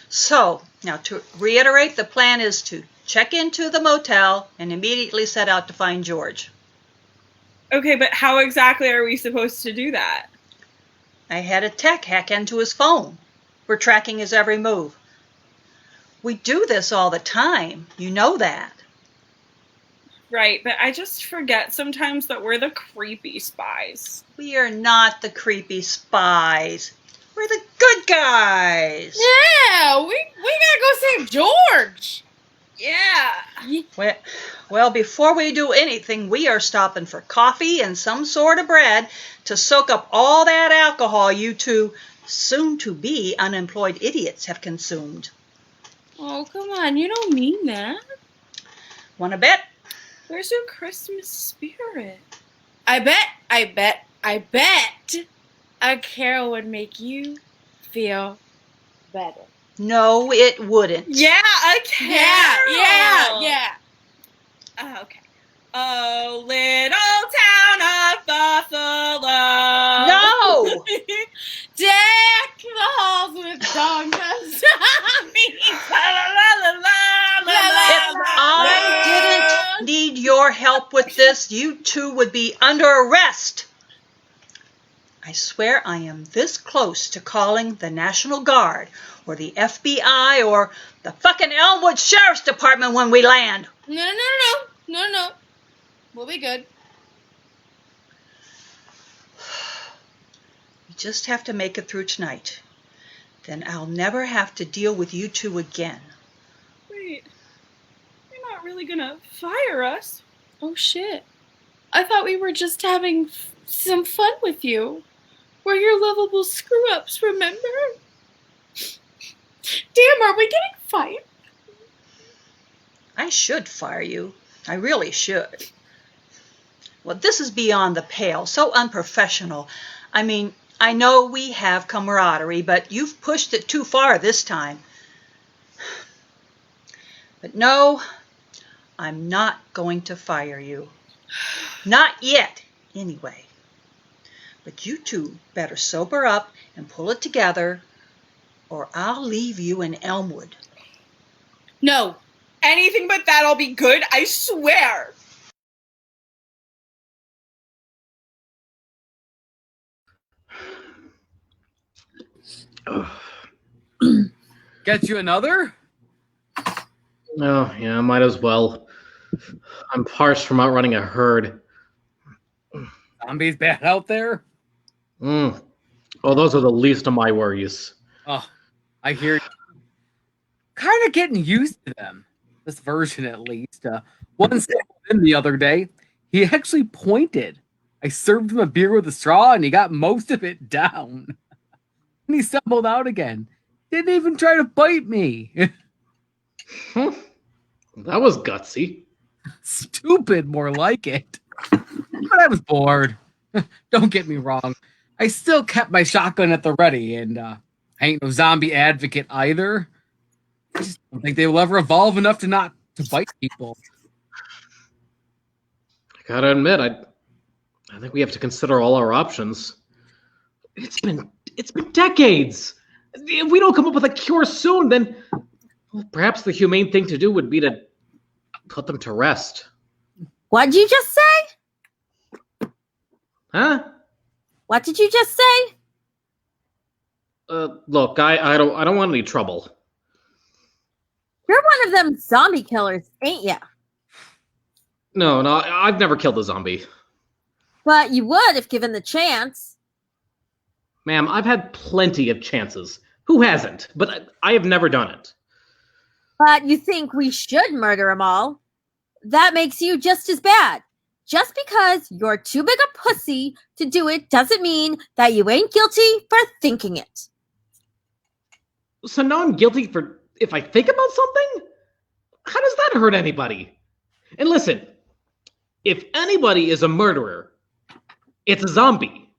So, now to reiterate, the plan is to check into the motel and immediately set out to find George. Okay, but how exactly are we supposed to do that? I had a tech hack into his phone. We're tracking his every move. We do this all the time. You know that. Right, but I just forget sometimes that we're the creepy spies. We are not the creepy spies. We're the good guys. Yeah, we gotta go save George. Yeah. Well, before we do anything, we are stopping for coffee and some sort of bread to soak up all that alcohol you two soon-to-be unemployed idiots have consumed. Oh, come on, you don't mean that. Want to bet? Where's your Christmas spirit? I bet a carol would make you feel better. No, it wouldn't. Yeah, a carol. Yeah. Oh, okay. Oh, little town of Buffalo. No! Deck the halls with dongas. If I didn't need your help with this, you two would be under arrest. I swear I am this close to calling the National Guard or the FBI or the fucking Elmwood Sheriff's Department when we land. No. We'll be good. We just have to make it through tonight. Then I'll never have to deal with you two again. Wait, you're not really gonna fire us? Oh shit. I thought we were just having some fun with you. We're your lovable screw-ups, remember? Damn, are we getting fired? I should fire you. I really should. Well, this is beyond the pale, so unprofessional. I mean, I know we have camaraderie, but you've pushed it too far this time. But no, I'm not going to fire you. Not yet, anyway. But you two better sober up and pull it together, or I'll leave you in Elmwood. No, anything but that'll be good, I swear. Get you another? Oh, yeah, might as well. I'm parched from outrunning a herd. Zombies bad out there? Oh, those are the least of my worries. Oh, I hear you. Kind of getting used to them. This version, at least. One sat with him the other day. He actually pointed. I served him a beer with a straw, and he got most of it down. And he stumbled out again. Didn't even try to bite me. That was gutsy. Stupid, more like it. But I was bored. Don't get me wrong. I still kept my shotgun at the ready, and I ain't no zombie advocate either. I just don't think they will ever evolve enough to not to bite people. I gotta admit, I think we have to consider all our options. It's been decades. If we don't come up with a cure soon, then perhaps the humane thing to do would be to put them to rest. What'd you just say? Huh? What did you just say? Look, I don't want any trouble. You're one of them zombie killers, ain't ya? No, I've never killed a zombie. But you would if given the chance. Ma'am, I've had plenty of chances. Who hasn't? But I have never done it. But you think we should murder them all? That makes you just as bad. Just because you're too big a pussy to do it doesn't mean that you ain't guilty for thinking it. So now I'm guilty for if I think about something? How does that hurt anybody? And listen, if anybody is a murderer, it's a zombie.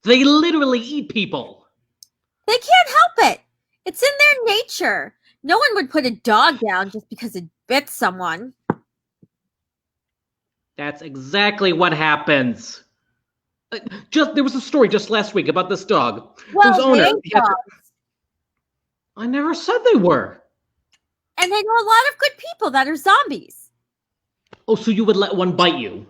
They literally eat people. They can't help it. It's in their nature. No one would put a dog down just because it bit someone. That's exactly what happens. There was a story just last week about this dog. Well, whose owner. dogs. I never said they were. And I know a lot of good people that are zombies. Oh, so you would let one bite you?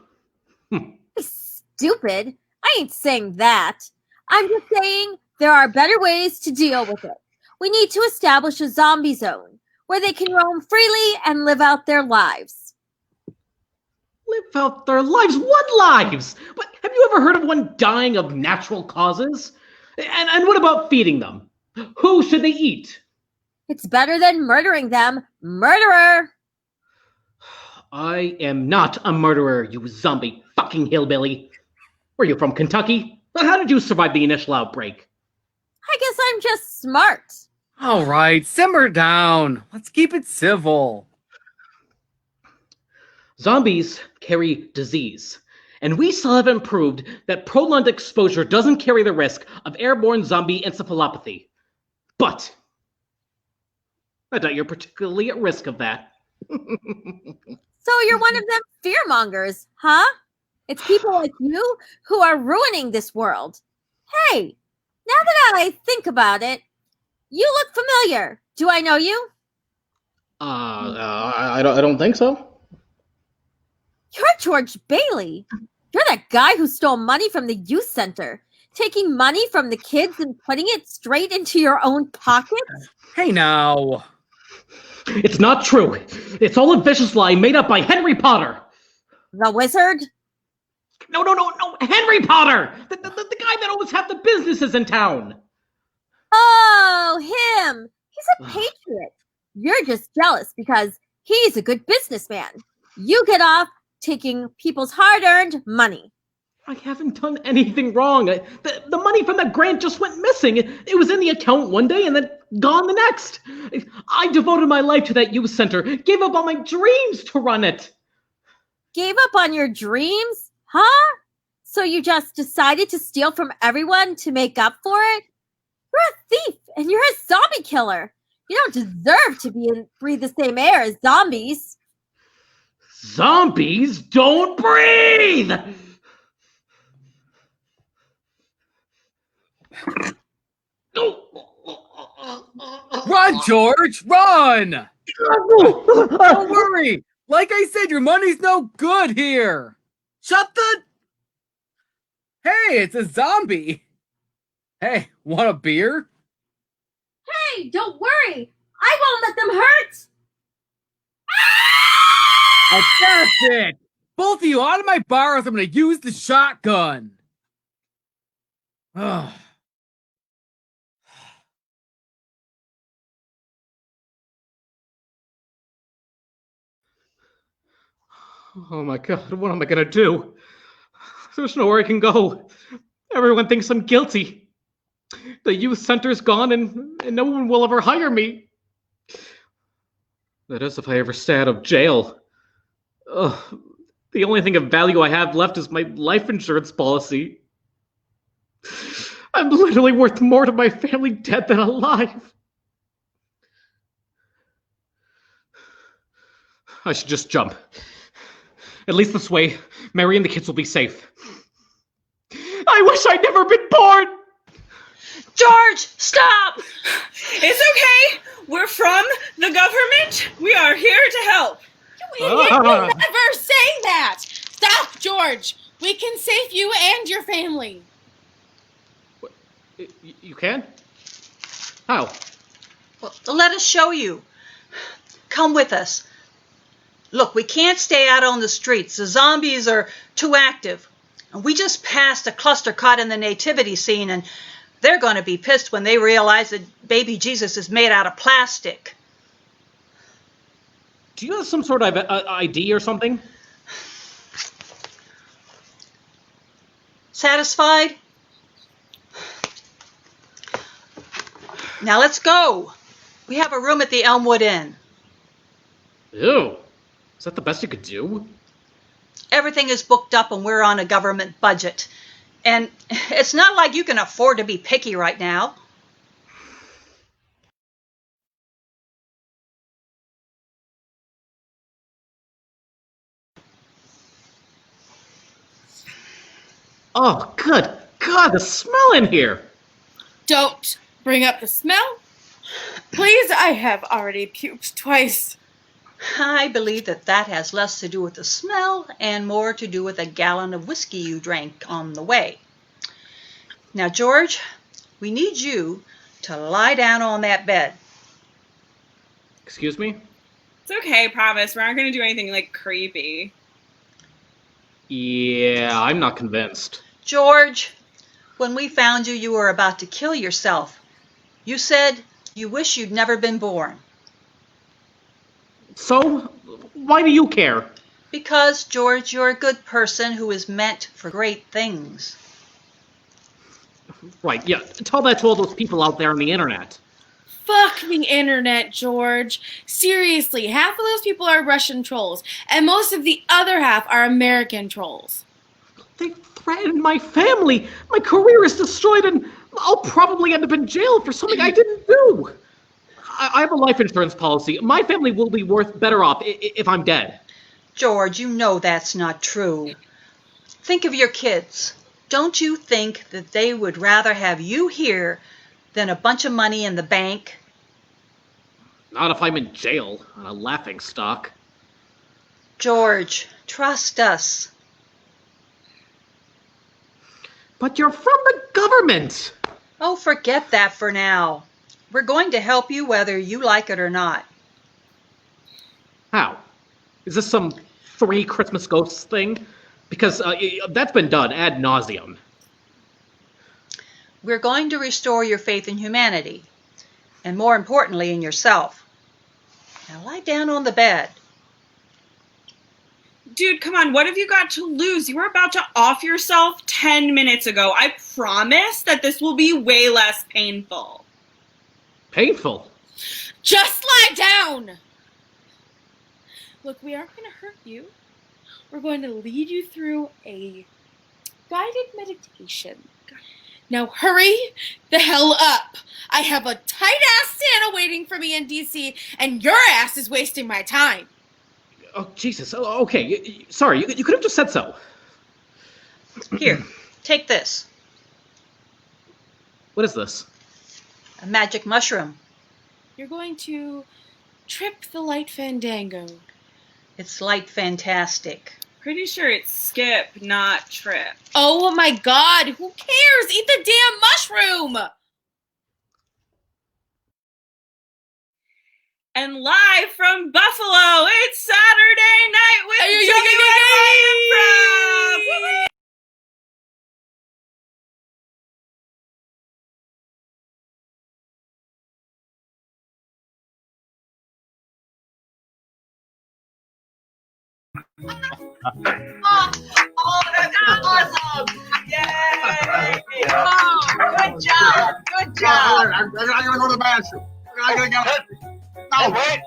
Stupid. I ain't saying that. I'm just saying there are better ways to deal with it. We need to establish a zombie zone where they can roam freely and live out their lives. Live out their lives? What lives? But have you ever heard of one dying of natural causes? And what about feeding them? Who should they eat? It's better than murdering them. Murderer! I am not a murderer, you zombie fucking hillbilly. Were you from Kentucky? How did you survive the initial outbreak? I guess I'm just smart. All right, simmer down. Let's keep it civil. Zombies carry disease, and we still haven't proved that prolonged exposure doesn't carry the risk of airborne zombie encephalopathy. But I doubt you're particularly at risk of that. So you're one of them fearmongers, huh? It's people like you who are ruining this world. Hey, now that I think about it, you look familiar. Do I know you? I don't think so. You're George Bailey. You're that guy who stole money from the youth center, taking money from the kids and putting it straight into your own pocket? Hey now. It's not true. It's all a vicious lie made up by Henry Potter. The wizard? No. Henry Potter! The guy that owns half the businesses in town. Oh, him. He's a patriot. You're just jealous because he's a good businessman. You get off taking people's hard-earned money. I haven't done anything wrong. The money from that grant just went missing. It was in the account one day and then gone the next. I devoted my life to that youth center, gave up on my dreams to run it. Gave up on your dreams? Huh? So you just decided to steal from everyone to make up for it? You're a thief and you're a zombie killer. You don't deserve to breathe the same air as zombies. Zombies don't breathe! Run, George! Run! Don't worry! Like I said, your money's no good here! Shut the... Hey, it's a zombie! Hey, want a beer? Hey, don't worry. I won't let them hurt. That's it! Both of you out of my bar, or I'm gonna use the shotgun! Ugh. Oh my God, what am I gonna do? There's nowhere I can go. Everyone thinks I'm guilty. The youth center's gone and no one will ever hire me. That is if I ever stay out of jail. Ugh, the only thing of value I have left is my life insurance policy. I'm literally worth more to my family dead than alive. I should just jump. At least this way, Mary and the kids will be safe. I wish I'd never been born! George, stop! It's okay. We're from the government. We are here to help. You idiot! You'll never say that! Stop, George! We can save you and your family. You can? How? Well, let us show you. Come with us. Look, we can't stay out on the streets. The zombies are too active. And we just passed a cluster caught in the nativity scene, and they're going to be pissed when they realize that baby Jesus is made out of plastic. Do you have some sort of ID or something? Satisfied? Now let's go. We have a room at the Elmwood Inn. Ew. Is that the best you could do? Everything is booked up and we're on a government budget. And it's not like you can afford to be picky right now. Oh, good God, the smell in here! Don't bring up the smell. Please, I have already puked twice. I believe that has less to do with the smell and more to do with a gallon of whiskey you drank on the way. Now, George, we need you to lie down on that bed. Excuse me? It's okay, promise. We're not going to do anything like creepy. Yeah, I'm not convinced. George, when we found you, you were about to kill yourself. You said you wish you'd never been born. So, why do you care? Because, George, you're a good person who is meant for great things. Right, yeah, tell that to all those people out there on the internet. Fuck the internet, George. Seriously, half of those people are Russian trolls, and most of the other half are American trolls. They threatened my family. My career is destroyed, and I'll probably end up in jail for something I didn't do. I have a life insurance policy. My family will be better off if I'm dead. George, you know that's not true. Think of your kids. Don't you think that they would rather have you here than a bunch of money in the bank? Not if I'm in jail on a laughingstock. George, trust us. But you're from the government. Oh, forget that for now. We're going to help you whether you like it or not. How? Is this some 3 Christmas ghosts thing? Because that's been done ad nauseum. We're going to restore your faith in humanity, and more importantly, in yourself. Now lie down on the bed. Dude, come on, what have you got to lose? You were about to off yourself 10 minutes ago. I promise that this will be way less painful. Painful? Just lie down! Look, we aren't going to hurt you. We're going to lead you through a guided meditation. Now hurry the hell up. I have a tight-ass Santa waiting for me in D.C., and your ass is wasting my time. Oh, Jesus. Oh, okay. Sorry, you could have just said so. Here, take this. What is this? A magic mushroom. You're going to trip the light fandango. It's light fantastic. Pretty sure it's skip, not trip. Oh my God, who cares? Eat the damn mushroom! And live from Buffalo, it's Saturday night with WNY. Oh, that's awesome! Yay! Oh, good job! Good job! I gotta go to the bathroom. I gotta go. No, wait!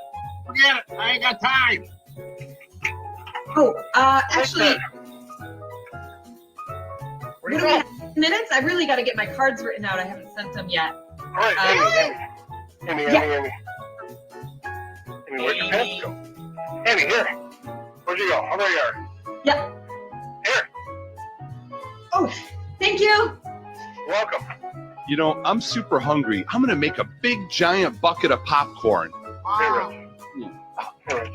Forget it. I ain't got time. Oh, actually, what do we have? Minutes? I really got to get my cards written out. I haven't sent them yet. All right, Amy, where'd your pants go? Amy, here. Where'd you go? How about you? Yep. Here. Oh, thank you. Welcome. You know, I'm super hungry. I'm gonna make a big giant bucket of popcorn. Here, Rich. Here, Rich.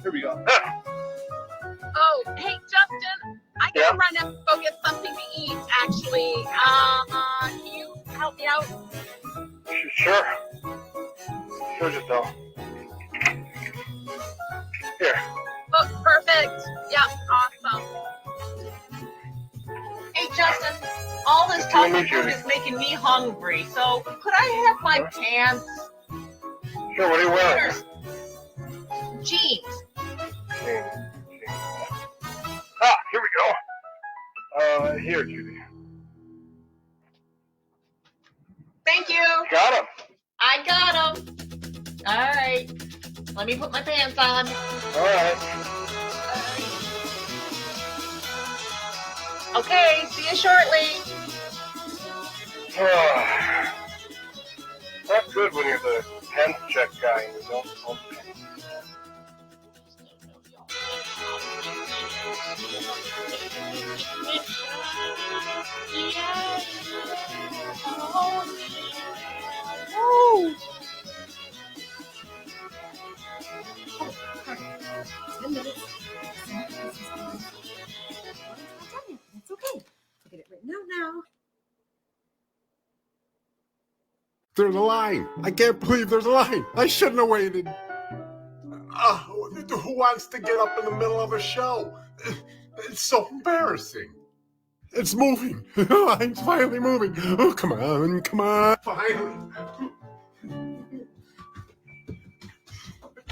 Here we go. Oh, hey, Justin, I gotta run up and go get something to eat, actually. Can you help me out? Sure. Sure, Giselle. Here. Oh, perfect. Yep, awesome. Hey, Justin, all this talking food is making me hungry, so could I have my pants? Sure, what are you wearing? Jeans. Ah, here we go. Here, Judy. Thank you. Got him. I got them. All right. Let me put my pants on. All right. Okay, see you shortly. Not good when you're the 10th check guy and you don't own pants. Oh. 10 minutes. It's okay. I'll get it written out now. There's a line. I can't believe there's a line. I shouldn't have waited. Who wants to get up in the middle of a show? It's so embarrassing. It's moving. The line's finally moving. Oh, come on, come on. Finally.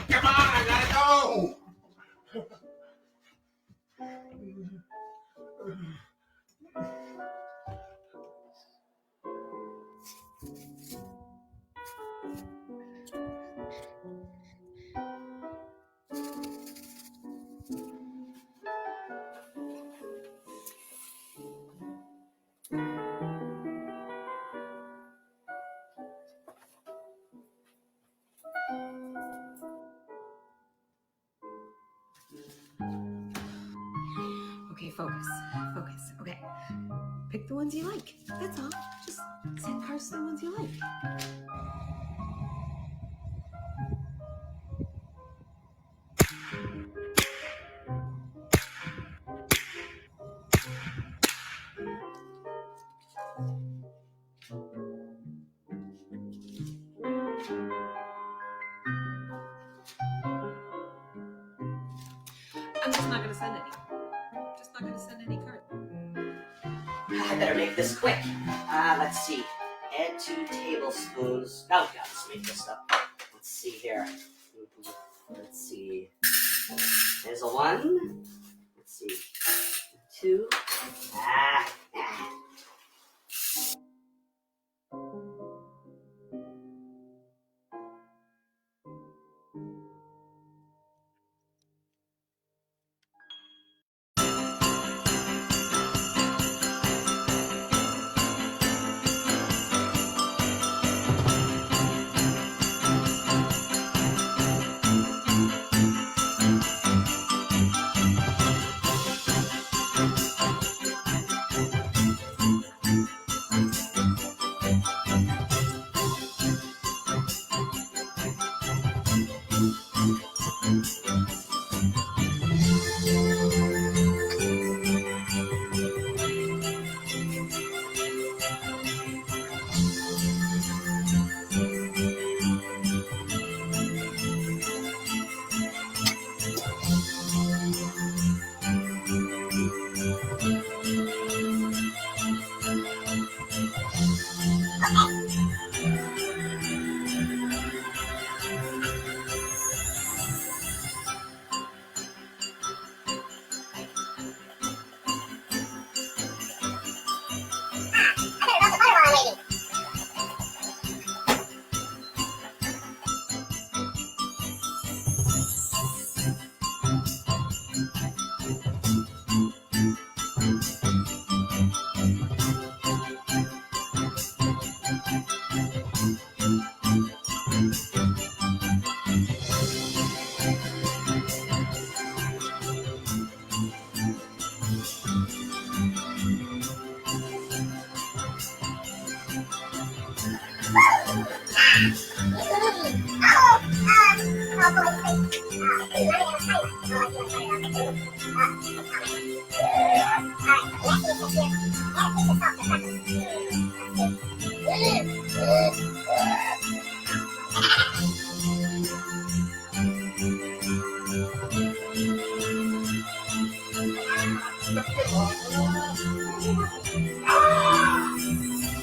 Come on, I gotta go. Okay, focus. Okay. Pick the ones you like. That's all. Just send cards to the ones you like. I'm just not going to send any. Just not going to send any cards. I better make this quick. Let's see. Add 2 tablespoons. Oh, God, let's make this up. Let's see here. Let's see. is a 1. Let's see. 2.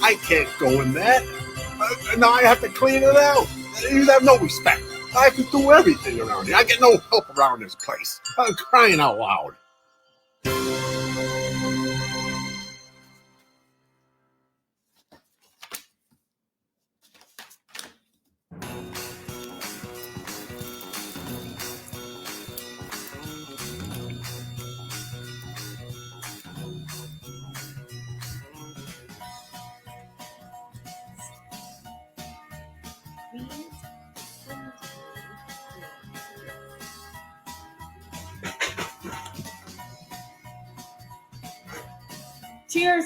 I can't go in that. Now I have to clean it out. You have no respect. I have to do everything around here. I get no help around this place. I'm crying out loud. Cheers.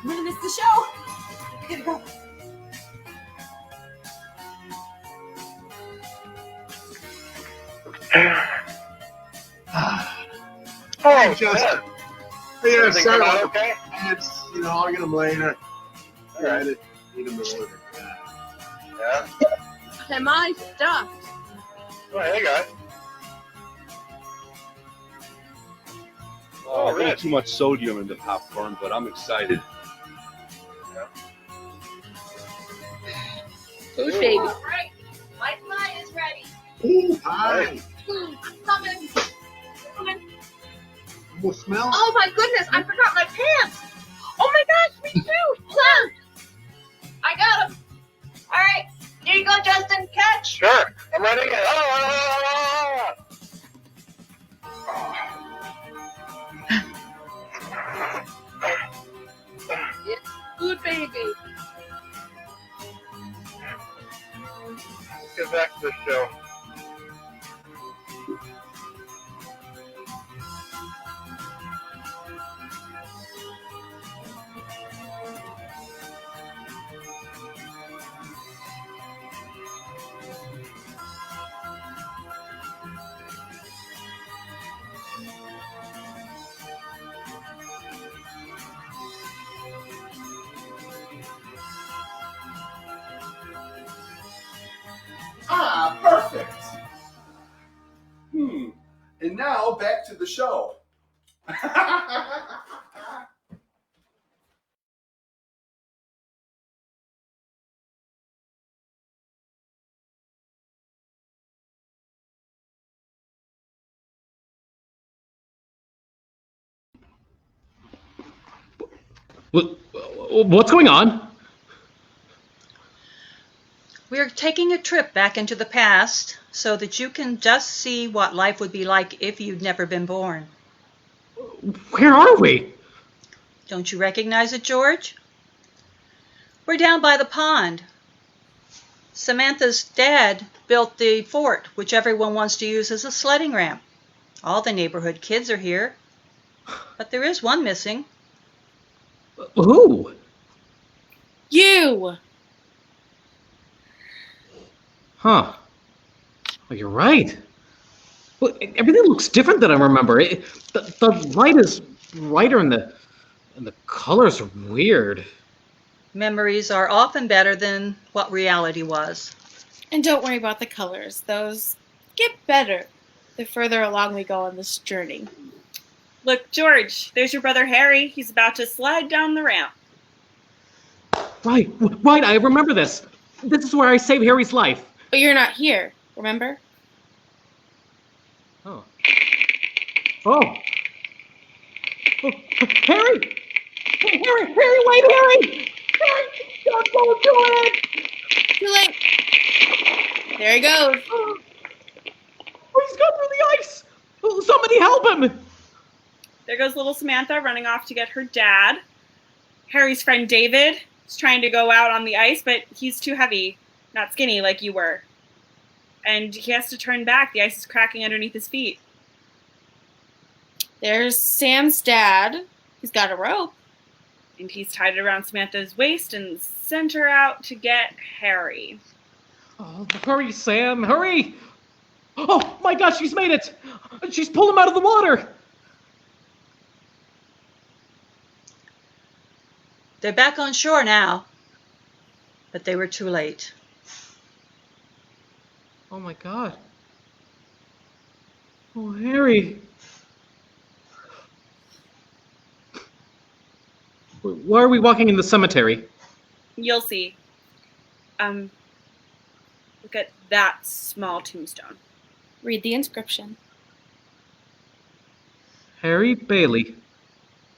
I'm gonna miss the show. I gotta go. Hey, Justin. Hey, Everything sorry. come out okay? It's, I'll get them later. All right. Need them later. Yeah? Am I stuffed? Oh, hey, guys. Oh, a little too much sodium in the popcorn, but I'm excited. Food baby. All right, my pie is ready. Ooh, hi. Coming. Coming. We'll smell. Oh my goodness, I forgot my pants. Oh my gosh, me too. Hold I got him. All right, here you go, Justin. Catch. Sure. I'm running it. Good baby. Let's get back to the show. Ah, perfect. And now back to the show. What's going on? We're taking a trip back into the past so that you can just see what life would be like if you'd never been born. Where are we? Don't you recognize it, George? We're down by the pond. Samantha's dad built the fort, which everyone wants to use as a sledding ramp. All the neighborhood kids are here, but there is one missing. Who? You! Huh. Well, you're right. Well, everything looks different than I remember. The light is brighter and the colors are weird. Memories are often better than what reality was. And don't worry about the colors. Those get better the further along we go on this journey. Look, George, there's your brother Harry. He's about to slide down the ramp. Right, I remember this. This is where I saved Harry's life. But you're not here, remember? Oh. Oh, Harry! Hey, Harry, wait, Harry! Harry, don't go do it! Too late. There he goes. Oh, he's gone through the ice! Oh, somebody help him! There goes little Samantha running off to get her dad. Harry's friend David is trying to go out on the ice, but he's too heavy, not skinny like you were. And he has to turn back. The ice is cracking underneath his feet. There's Sam's dad. He's got a rope. And he's tied it around Samantha's waist and sent her out to get Harry. Oh, hurry, Sam, hurry! Oh, my gosh, she's made it! She's pulled him out of the water! They're back on shore now, but they were too late. Oh my God. Oh, Harry. Why are we walking in the cemetery? You'll see. Look at that small tombstone. Read the inscription. Harry Bailey,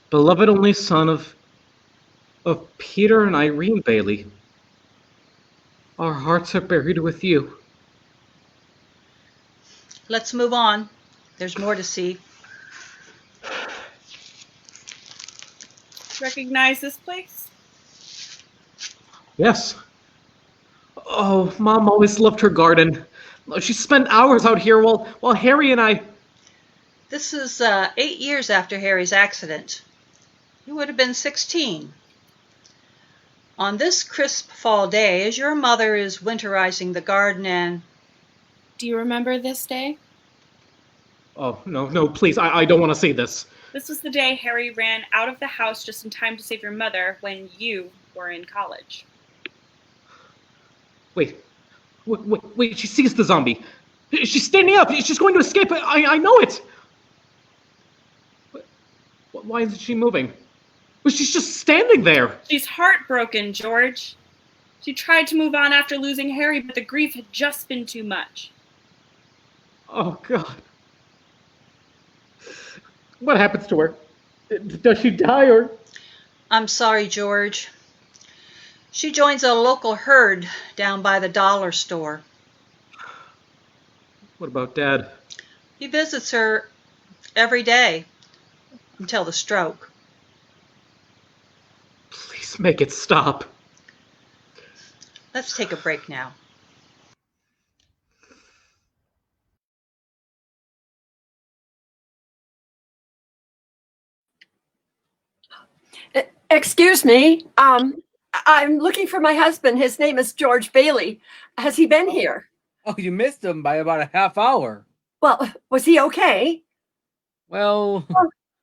beloved only son of Peter and Irene Bailey. Our hearts are buried with you. Let's move on. There's more to see. Recognize this place? Yes. Oh, Mom always loved her garden. She spent hours out here while Harry and I... This is 8 years after Harry's accident. He would have been 16. On this crisp fall day, as your mother is winterizing the garden and... Do you remember this day? Oh, no, please, I don't want to see this. This was the day Harry ran out of the house just in time to save your mother when you were in college. Wait, she sees the zombie. She's standing up. She's going to escape. I know it. Why isn't she moving? Well, she's just standing there. She's heartbroken, George. She tried to move on after losing Harry, but the grief had just been too much. Oh, God. What happens to her? Does she die or... I'm sorry, George. She joins a local herd down by the dollar store. What about Dad? He visits her every day until the stroke. Please make it stop. Let's take a break now. Excuse me. I'm looking for my husband. His name is George Bailey. Has he been here? Oh, you missed him by about a half hour. Well, was he okay? Well,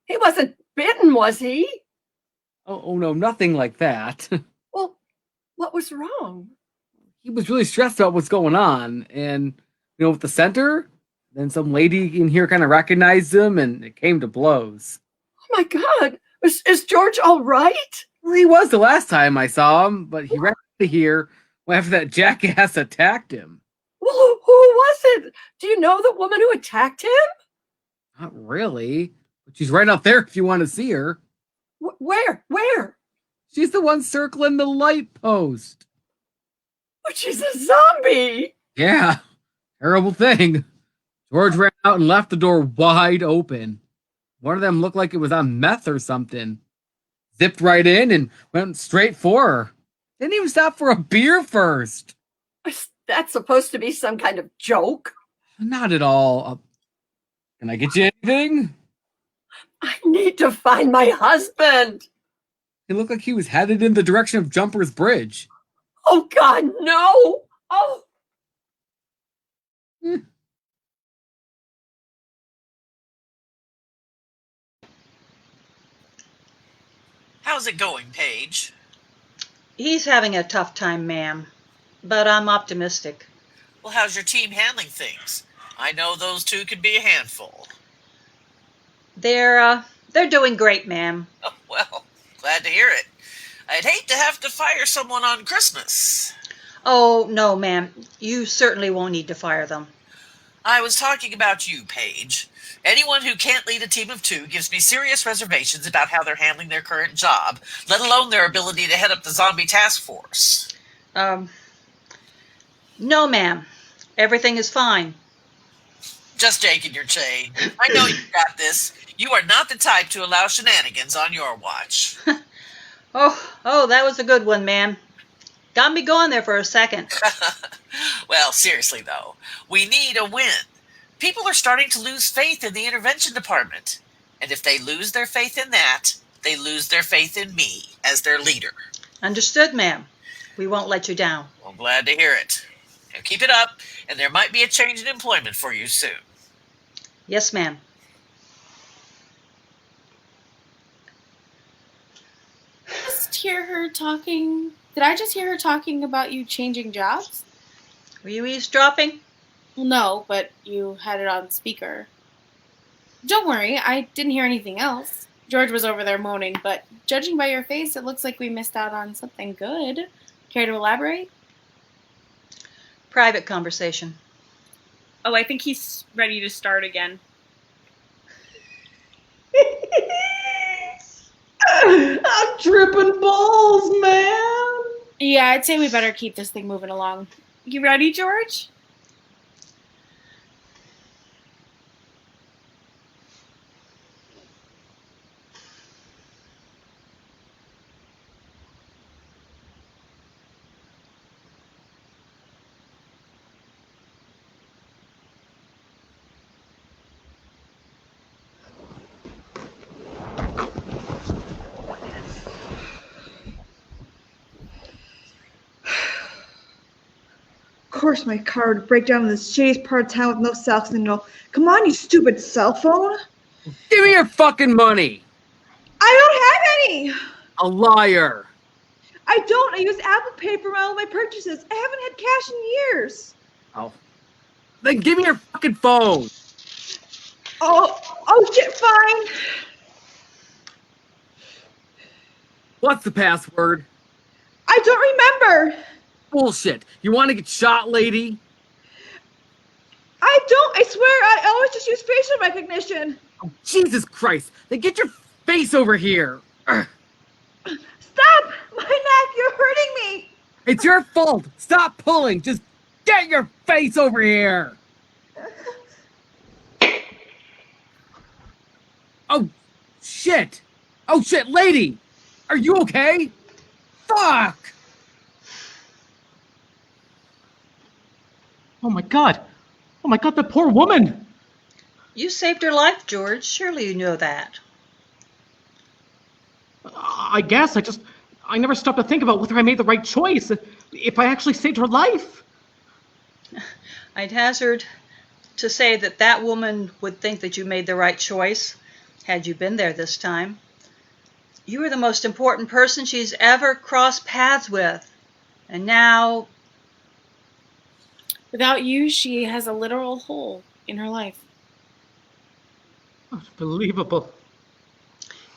he wasn't bitten, was he? Oh no, nothing like that. Well, what was wrong? He was really stressed about what's going on, and with the center, then some lady in here kind of recognized him, and it came to blows. Oh my God, is George all right? Well, he was the last time I saw him, but he ran out of here after that jackass attacked him. Well, who was it? Do you know the woman who attacked him? Not really, but she's right up there if you want to see her. Where? She's the one circling the light post. Oh, she's a zombie. Yeah, terrible thing. George ran out and left the door wide open. One of them looked like it was on meth or something. Zipped right in and went straight for her. Didn't even stop for a beer first. That's supposed to be some kind of joke. Not at all. Can I get you anything? I need to find my husband. He looked like he was headed in the direction of Jumper's Bridge. Oh, God, no. Oh. How's it going, Paige? He's having a tough time, ma'am, but I'm optimistic. Well, how's your team handling things? I know those two could be a handful. They're doing great, ma'am. Oh, well, glad to hear it. I'd hate to have to fire someone on Christmas. Oh, no, ma'am. You certainly won't need to fire them. I was talking about you, Paige. Anyone who can't lead a team of two gives me serious reservations about how they're handling their current job, let alone their ability to head up the zombie task force. No, ma'am. Everything is fine. Just taking your chain. I know you got this. You are not the type to allow shenanigans on your watch. Oh, that was a good one, ma'am. Got me going there for a second. Well, seriously, though, we need a win. People are starting to lose faith in the intervention department. And if they lose their faith in that, they lose their faith in me as their leader. Understood, ma'am. We won't let you down. Well, glad to hear it. Now keep it up, and there might be a change in employment for you soon. Yes, ma'am. Just hear her talking. Did I just hear her talking about you changing jobs? Were you eavesdropping? Well, no, but you had it on speaker. Don't worry, I didn't hear anything else. George was over there moaning, but judging by your face, it looks like we missed out on something good. Care to elaborate? Private conversation. Oh, I think he's ready to start again. I'm tripping balls, man. Yeah, I'd say we better keep this thing moving along. You ready, George? Of course my car would break down in the shadiest part of town with no cell signal. Come on, you stupid cell phone. Give me your fucking money. I don't have any. A liar. I don't. I use Apple Pay for all my purchases. I haven't had cash in years. Oh. Then give me your fucking phone. Oh shit, fine. What's the password? I don't remember. Bullshit. You want to get shot, lady? I don't. I swear, I always just use facial recognition. Oh, Jesus Christ. Then get your face over here. Ugh. Stop! My neck, you're hurting me. It's your fault. Stop pulling. Just get your face over here. Shit! Oh shit, lady! Are you okay? Fuck! Oh my god! Oh my god, that poor woman! You saved her life, George. Surely you know that. I guess I never stopped to think about whether I made the right choice. If I actually saved her life. I'd hazard to say that that woman would think that you made the right choice had you been there this time. You were the most important person she's ever crossed paths with. And now... Without you, she has a literal hole in her life. Unbelievable.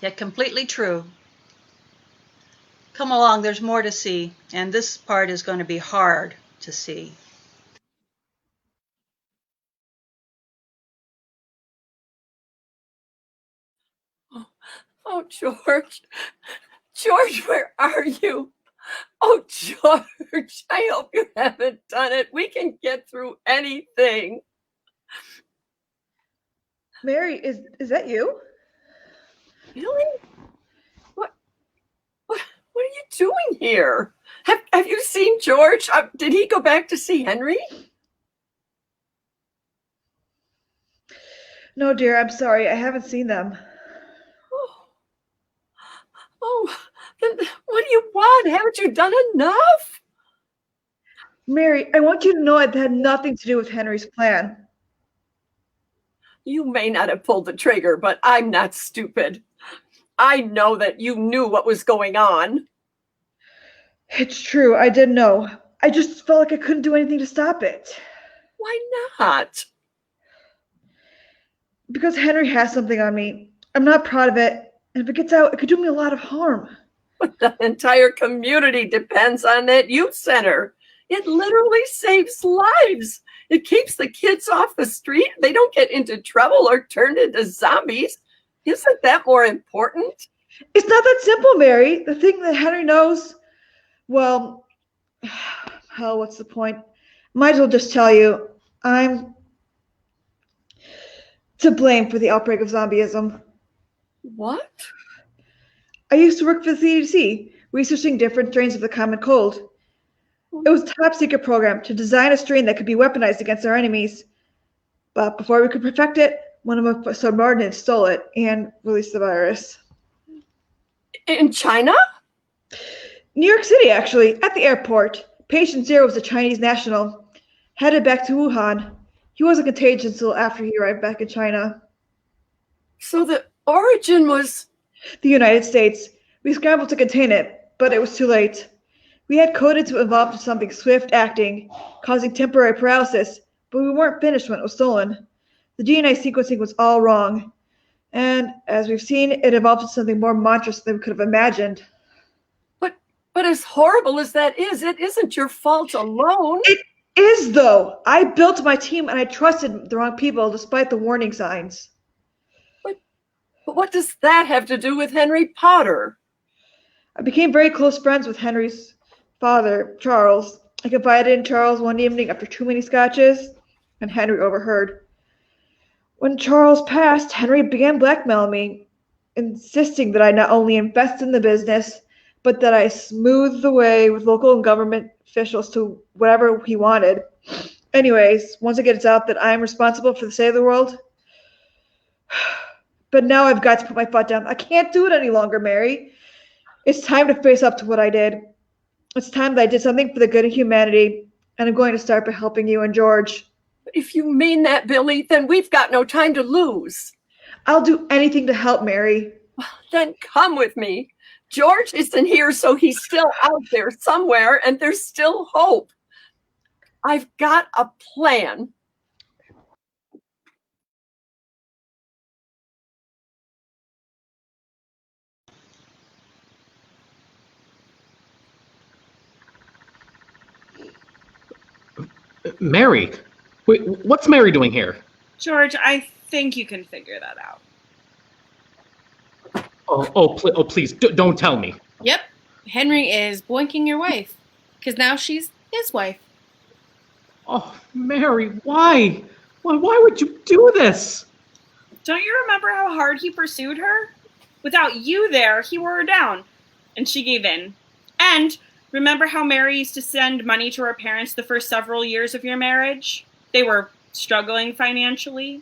Yet completely true. Come along, there's more to see, and this part is going to be hard to see. Oh, George. George, where are you? Oh, George, I hope you haven't done it. We can get through anything. Mary, is that you? Really? What are you doing here? Have you seen George? Did he go back to see Henry? No, dear, I'm sorry. I haven't seen them. Oh, then what do you want? Haven't you done enough? Mary, I want you to know it had nothing to do with Henry's plan. You may not have pulled the trigger, but I'm not stupid. I know that you knew what was going on. It's true, I did know. I just felt like I couldn't do anything to stop it. Why not? Because Henry has something on me. I'm not proud of it. And if it gets out, it could do me a lot of harm. But the entire community depends on that youth center. It literally saves lives. It keeps the kids off the street. They don't get into trouble or turned into zombies. Isn't that more important? It's not that simple, Mary. The thing that Henry knows, well, hell, what's the point? Might as well just tell you, I'm to blame for the outbreak of zombieism. What? I used to work for the CDC, researching different strains of the common cold. It was a top-secret program to design a strain that could be weaponized against our enemies. But before we could perfect it, one of my subordinates stole it and released the virus. In China? New York City, actually, at the airport. Patient 0 was a Chinese national, headed back to Wuhan. He wasn't contagious until after he arrived back in China. So the origin was... the United States. We scrambled to contain it, but it was too late. We had coded to evolve to something swift-acting, causing temporary paralysis, but we weren't finished when it was stolen. The DNA sequencing was all wrong. And, as we've seen, it evolved to something more monstrous than we could have imagined. But as horrible as that is, it isn't your fault alone. It is, though. I built my team and I trusted the wrong people despite the warning signs. But what does that have to do with Henry Potter? I became very close friends with Henry's father, Charles. I confided in Charles one evening after too many scotches, and Henry overheard. When Charles passed, Henry began blackmailing me, insisting that I not only invest in the business, but that I smooth the way with local and government officials to whatever he wanted. Anyways, once it gets out that I'm responsible for the state of the world, but now I've got to put my foot down. I can't do it any longer, Mary. It's time to face up to what I did. It's time that I did something for the good of humanity, and I'm going to start by helping you and George. If you mean that, Billie, then we've got no time to lose. I'll do anything to help, Mary. Then come with me. George isn't here, so he's still out there somewhere, and there's still hope. I've got a plan. Mary? Wait, what's Mary doing here? George, I think you can figure that out. Oh, please, don't tell me. Yep. Henry is boinking your wife. Because now she's his wife. Oh, Mary, why? Why would you do this? Don't you remember how hard he pursued her? Without you there, he wore her down. And she gave in. And remember how Mary used to send money to her parents the first several years of your marriage? They were struggling financially.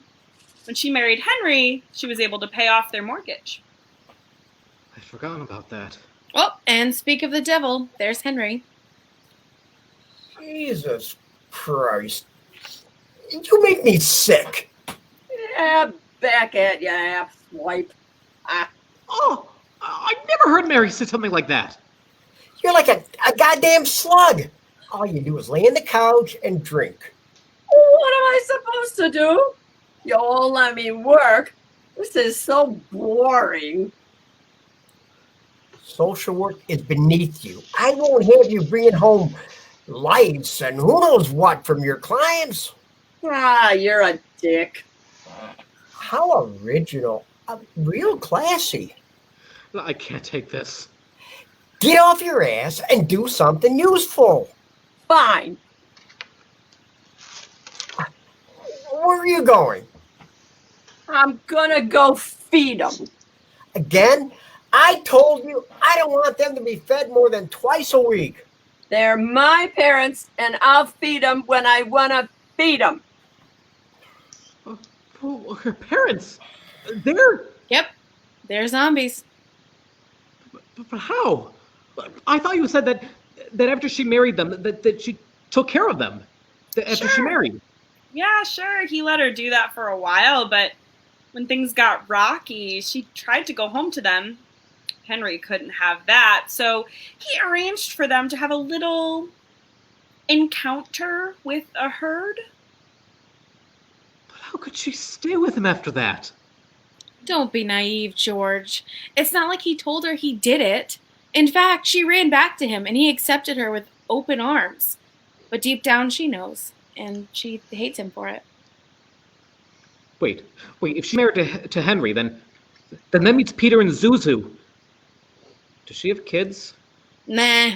When she married Henry, she was able to pay off their mortgage. I'd forgotten about that. Oh, and speak of the devil, there's Henry. Jesus Christ. You make me sick. Yeah, back at ya, asswipe. Oh, I've never heard Mary say something like that. You're like a goddamn slug. All you do is lay on the couch and drink. What am I supposed to do? You all let me work. This is so boring. Social work is beneath you. I won't have you bringing home lights and who knows what from your clients. Ah, you're a dick. How original. Real classy. I can't take this. Get off your ass and do something useful. Fine. Where are you going? I'm gonna go feed them. Again? I told you I don't want them to be fed more than twice a week. They're my parents, and I'll feed them when I want to feed them. Oh, her parents? They're... Yep, they're zombies. But how? I thought you said that after she married them, that she took care of them. After she married. Yeah, sure, he let her do that for a while, but when things got rocky, she tried to go home to them. Henry couldn't have that, so he arranged for them to have a little encounter with a herd. But how could she stay with him after that? Don't be naive, George. It's not like he told her he did it. In fact, she ran back to him and he accepted her with open arms. But deep down she knows, and she hates him for it. Wait, if she married to Henry, then that means Peter and Zuzu. Does she have kids? Nah.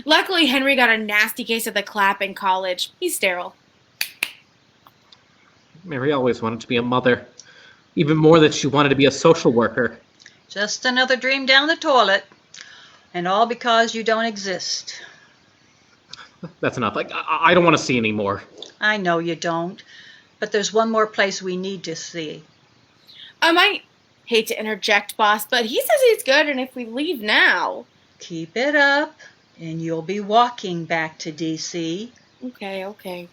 Luckily, Henry got a nasty case of the clap in college. He's sterile. Mary always wanted to be a mother. Even more that she wanted to be a social worker. Just another dream down the toilet. And all because you don't exist. That's enough. I don't want to see any more. I know you don't. But there's one more place we need to see. I might hate to interject, boss, but he says he's good, and if we leave now... Keep it up, and you'll be walking back to D.C. Okay.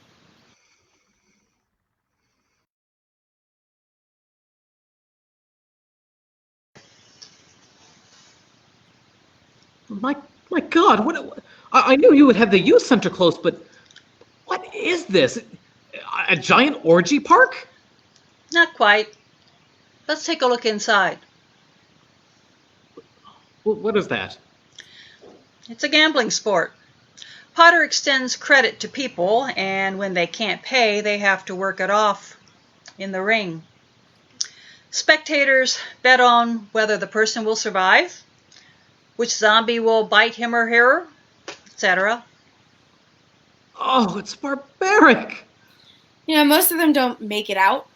My God, what? I knew you would have the youth center close, but what is this? A giant orgy park? Not quite. Let's take a look inside. What is that? It's a gambling sport. Potter extends credit to people, and when they can't pay, they have to work it off in the ring. Spectators bet on whether the person will survive, which zombie will bite him or her, etc. Oh, it's barbaric. Yeah, most of them don't make it out,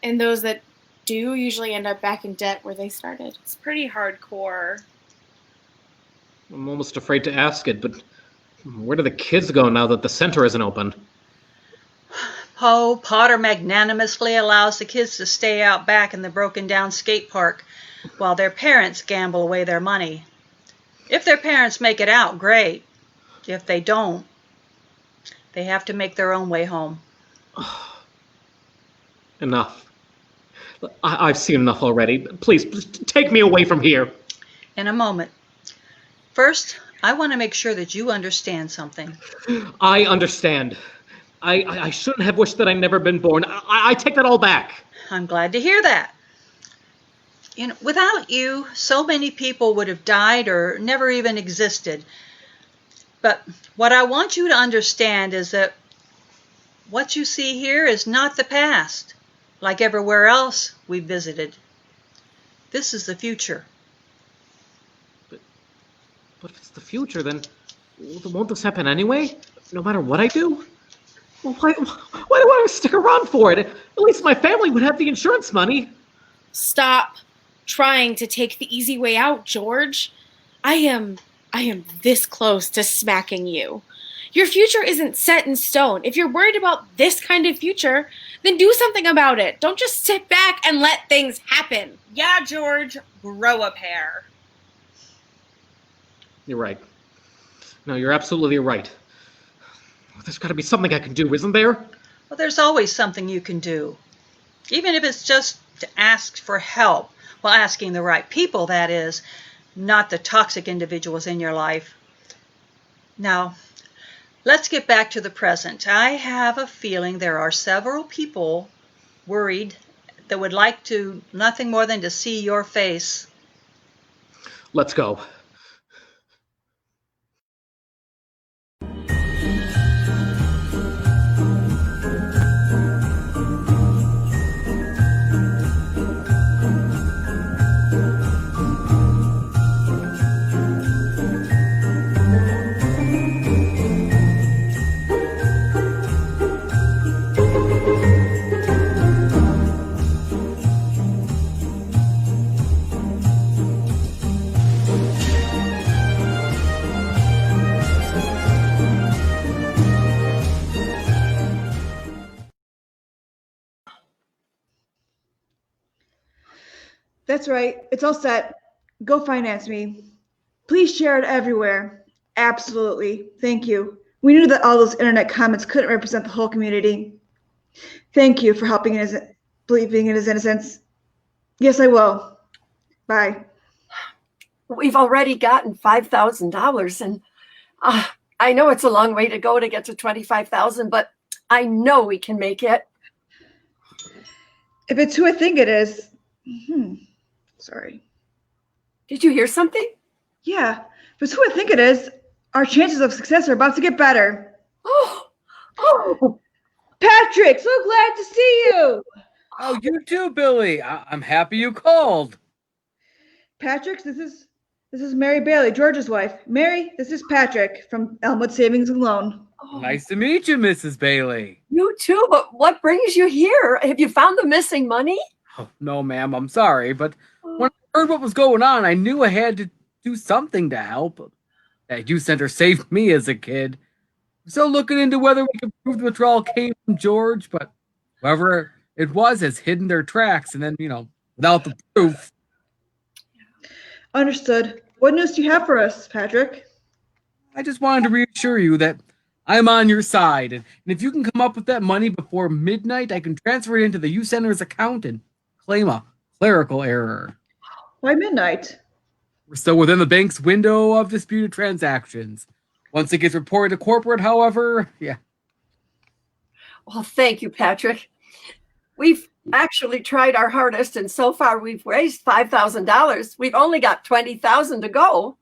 and those that do usually end up back in debt where they started. It's pretty hardcore. I'm almost afraid to ask it, but where do the kids go now that the center isn't open? Potter magnanimously allows the kids to stay out back in the broken-down skate park while their parents gamble away their money. If their parents make it out, great. If they don't, they have to make their own way home. Enough. I've seen enough already. Please take me away from here. In a moment. First, I want to make sure that you understand something. I understand. I shouldn't have wished that I'd never been born. I take that all back. I'm glad to hear that. Without you, so many people would have died or never even existed. But what I want you to understand is that what you see here is not the past, like everywhere else we visited. This is the future. But if it's the future, then won't this happen anyway? No matter what I do? Well, why do I stick around for it? At least my family would have the insurance money. Stop. trying to take the easy way out, George. I am this close to smacking you. Your future isn't set in stone. If you're worried about this kind of future, then do something about it. Don't just sit back and let things happen. Yeah, George, grow a pair. You're right. No, you're absolutely right. There's got to be something I can do, isn't there? Well, there's always something you can do. Even if it's just to ask for help. Well, asking the right people, that is, not the toxic individuals in your life. Now, let's get back to the present. I have a feeling there are several people worried that would like to nothing more than to see your face. Let's go. That's right. It's all set. Go finance me. Please share it everywhere. Absolutely. Thank you. We knew that all those internet comments couldn't represent the whole community. Thank you for believing in his innocence. Yes, I will. Bye. We've already gotten $5,000, and I know it's a long way to go to get to 25,000, but I know we can make it. If it's who I think it is. Sorry. Did you hear something? Yeah. If it's who I think it is, our chances of success are about to get better. Oh, Patrick, so glad to see you. Oh, you too, Billie. I'm happy you called. Patrick, this is Mary Bailey, George's wife. Mary, this is Patrick from Elmwood Savings and Loan. Nice to meet you, Mrs. Bailey. You too, but what brings you here? Have you found the missing money? Oh, no, ma'am, I'm sorry, but when I heard what was going on, I knew I had to do something to help. That youth center saved me as a kid. We're still looking into whether we can prove the withdrawal came from George, but whoever it was has hidden their tracks, and then, without the proof. Understood. What news do you have for us, Patrick? I just wanted to reassure you that I'm on your side, and if you can come up with that money before midnight, I can transfer it into the youth center's account and claim a clerical error. Why midnight? We're still within the bank's window of disputed transactions. Once it gets reported to corporate, however, yeah. Well, thank you, Patrick. We've actually tried our hardest, and so far we've raised $5,000. We've only got 20,000 to go.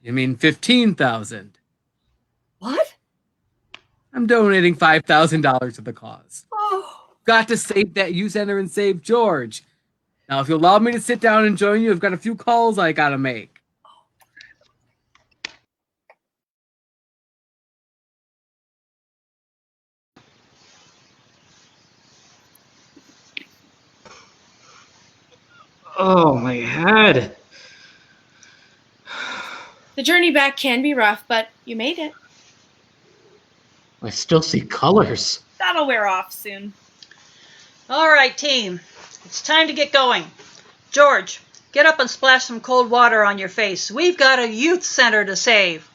You mean 15,000? What? I'm donating $5,000 to the cause. Oh. Got to save that youth center and save George. Now, if you'll allow me to sit down and join you, I've got a few calls I gotta make. Oh, my head. The journey back can be rough, but you made it. I still see colors. That'll wear off soon. All right, team. It's time to get going. George, get up and splash some cold water on your face. We've got a youth center to save.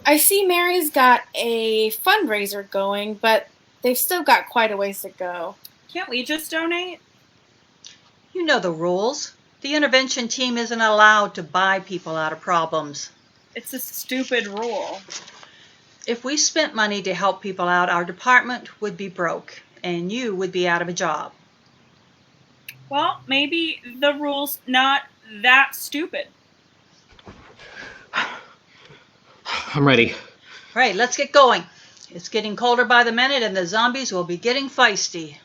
I see Mary's got a fundraiser going, but they've still got quite a ways to go. Can't we just donate? You know the rules. The intervention team isn't allowed to buy people out of problems. It's a stupid rule. If we spent money to help people out, our department would be broke, and you would be out of a job. Well, maybe the rule's not that stupid. I'm ready. All right, let's get going. It's getting colder by the minute, and the zombies will be getting feisty.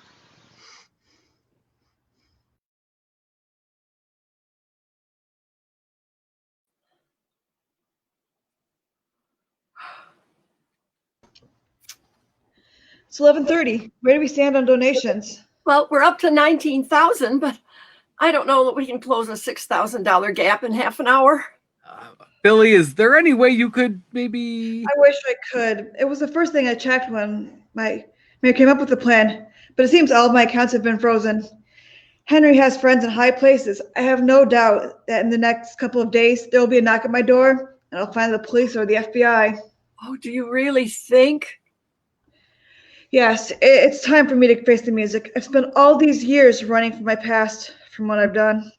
It's 11:30. Where do we stand on donations? Well, we're up to 19,000, but I don't know that we can close a $6,000 gap in half an hour. Billie, is there any way you could maybe... I wish I could. It was the first thing I checked when I came up with the plan, but it seems all of my accounts have been frozen. Henry has friends in high places. I have no doubt that in the next couple of days, there will be a knock at my door, and I'll find the police or the FBI. Oh, do you really think? Yes, it's time for me to face the music. I've spent all these years running from my past, from what I've done.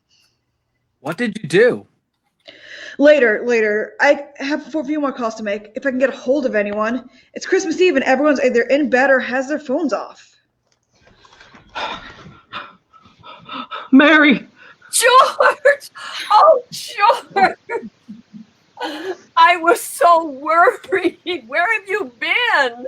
What did you do? Later. I have a few more calls to make. If I can get a hold of anyone. It's Christmas Eve and everyone's either in bed or has their phones off. Mary! George! Oh, George! I was so worried. Where have you been?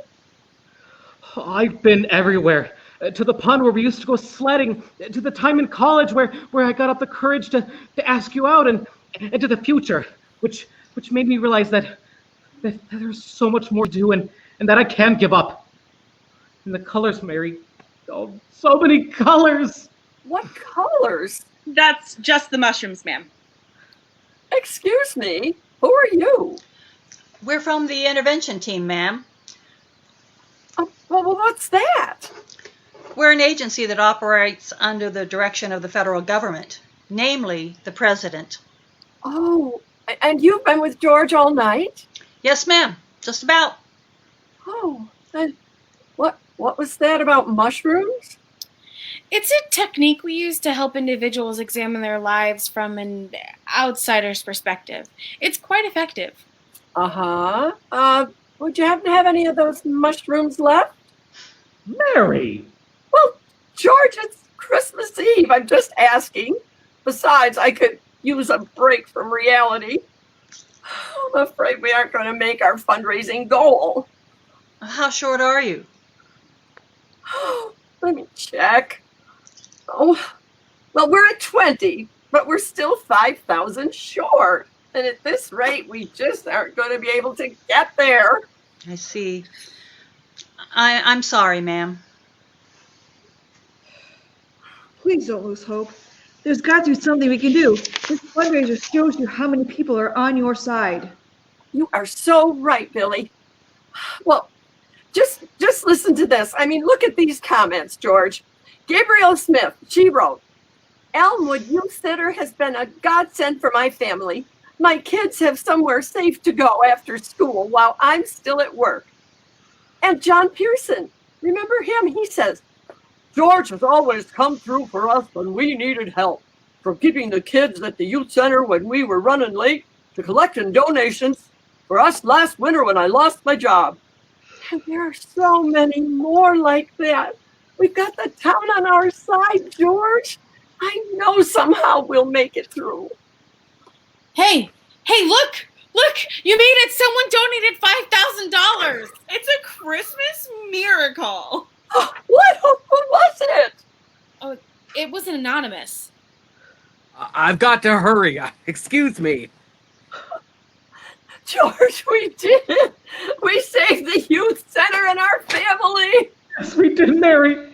I've been everywhere. To the pond where we used to go sledding, to the time in college where I got up the courage to ask you out, and to the future, which made me realize that there's so much more to do and that I can't give up. And the colors, Mary. Oh, so many colors. What colors? That's just the mushrooms, ma'am. Excuse me, who are you? We're from the intervention team, ma'am. Well, what's that? We're an agency that operates under the direction of the federal government, namely the president. Oh, and you've been with George all night? Yes, ma'am, just about. Oh, and what was that about mushrooms? It's a technique we use to help individuals examine their lives from an outsider's perspective. It's quite effective. Uh-huh. Would you happen to have any of those mushrooms left? Mary! Well, George, it's Christmas Eve. I'm just asking. Besides, I could use a break from reality. I'm afraid we aren't going to make our fundraising goal. How short are you? Let me check. Oh, well, we're at 20, but we're still 5,000 short. And at this rate, we just aren't going to be able to get there. I see. I'm sorry, ma'am. Please don't lose hope. There's got to be something we can do. This fundraiser shows you how many people are on your side. You are so right, Billie. Well, just listen to this. I mean, look at these comments, George. Gabrielle Smith, she wrote, Elmwood Youth Center has been a godsend for my family. My kids have somewhere safe to go after school while I'm still at work. And John Pearson, remember him? He says, George has always come through for us when we needed help, from keeping the kids at the youth center when we were running late to collecting donations for us last winter when I lost my job. And there are so many more like that. We've got the town on our side, George. I know somehow we'll make it through. Hey, look, you made it. Someone donated $5,000. It's a Christmas miracle. What? Who was it? Oh, it was anonymous. I've got to hurry. Excuse me. George, we did it. We saved the youth center and our family. Yes, we did, Mary.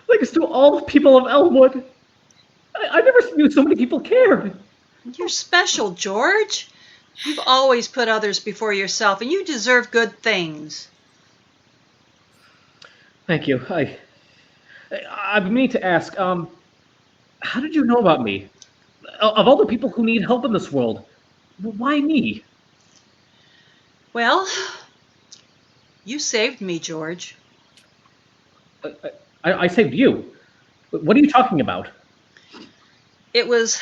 Thanks to all the people of Elmwood. I never knew so many people cared. You're special, George. You've always put others before yourself, and you deserve good things. Thank you. I've been meaning to ask, how did you know about me? Of all the people who need help in this world, why me? Well, you saved me, George. I saved you. What are you talking about? It was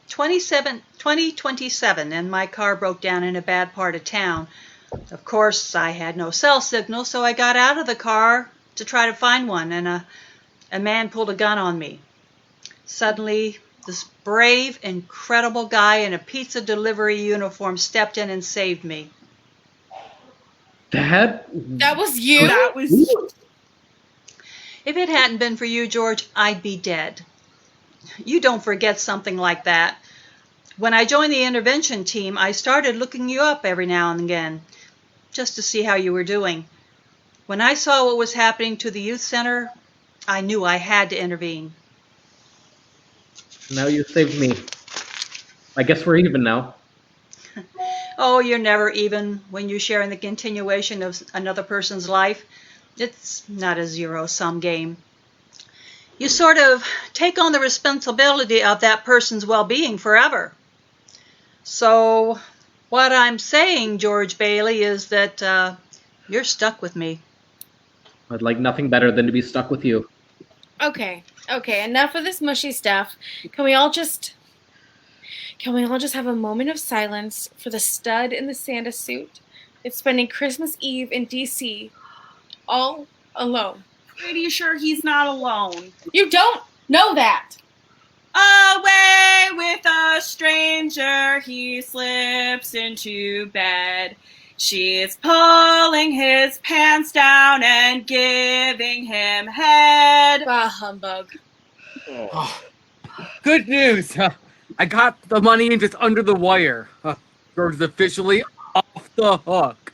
2027, and my car broke down in a bad part of town. Of course, I had no cell signal, so I got out of the car to try to find one, and a man pulled a gun on me. Suddenly, this brave, incredible guy in a pizza delivery uniform stepped in and saved me. That was you? That was you. If it hadn't been for you, George, I'd be dead. You don't forget something like that. When I joined the intervention team, I started looking you up every now and again, just to see how you were doing. When I saw what was happening to the youth center, I knew I had to intervene. Now you saved me. I guess we're even now. Oh, you're never even when you share in the continuation of another person's life. It's not a zero-sum game. You sort of take on the responsibility of that person's well-being forever. So what I'm saying, George Bailey, is that you're stuck with me. I'd like nothing better than to be stuck with you. Okay, enough of this mushy stuff. Can we all just have a moment of silence for the stud in the Santa suit that's spending Christmas Eve in D.C. all alone? Pretty sure he's not alone. You don't know that. Away with a stranger, he slips into bed. She's pulling his pants down and giving him head. Bah, humbug. Oh, good news. I got the money in just under the wire. George is officially off the hook.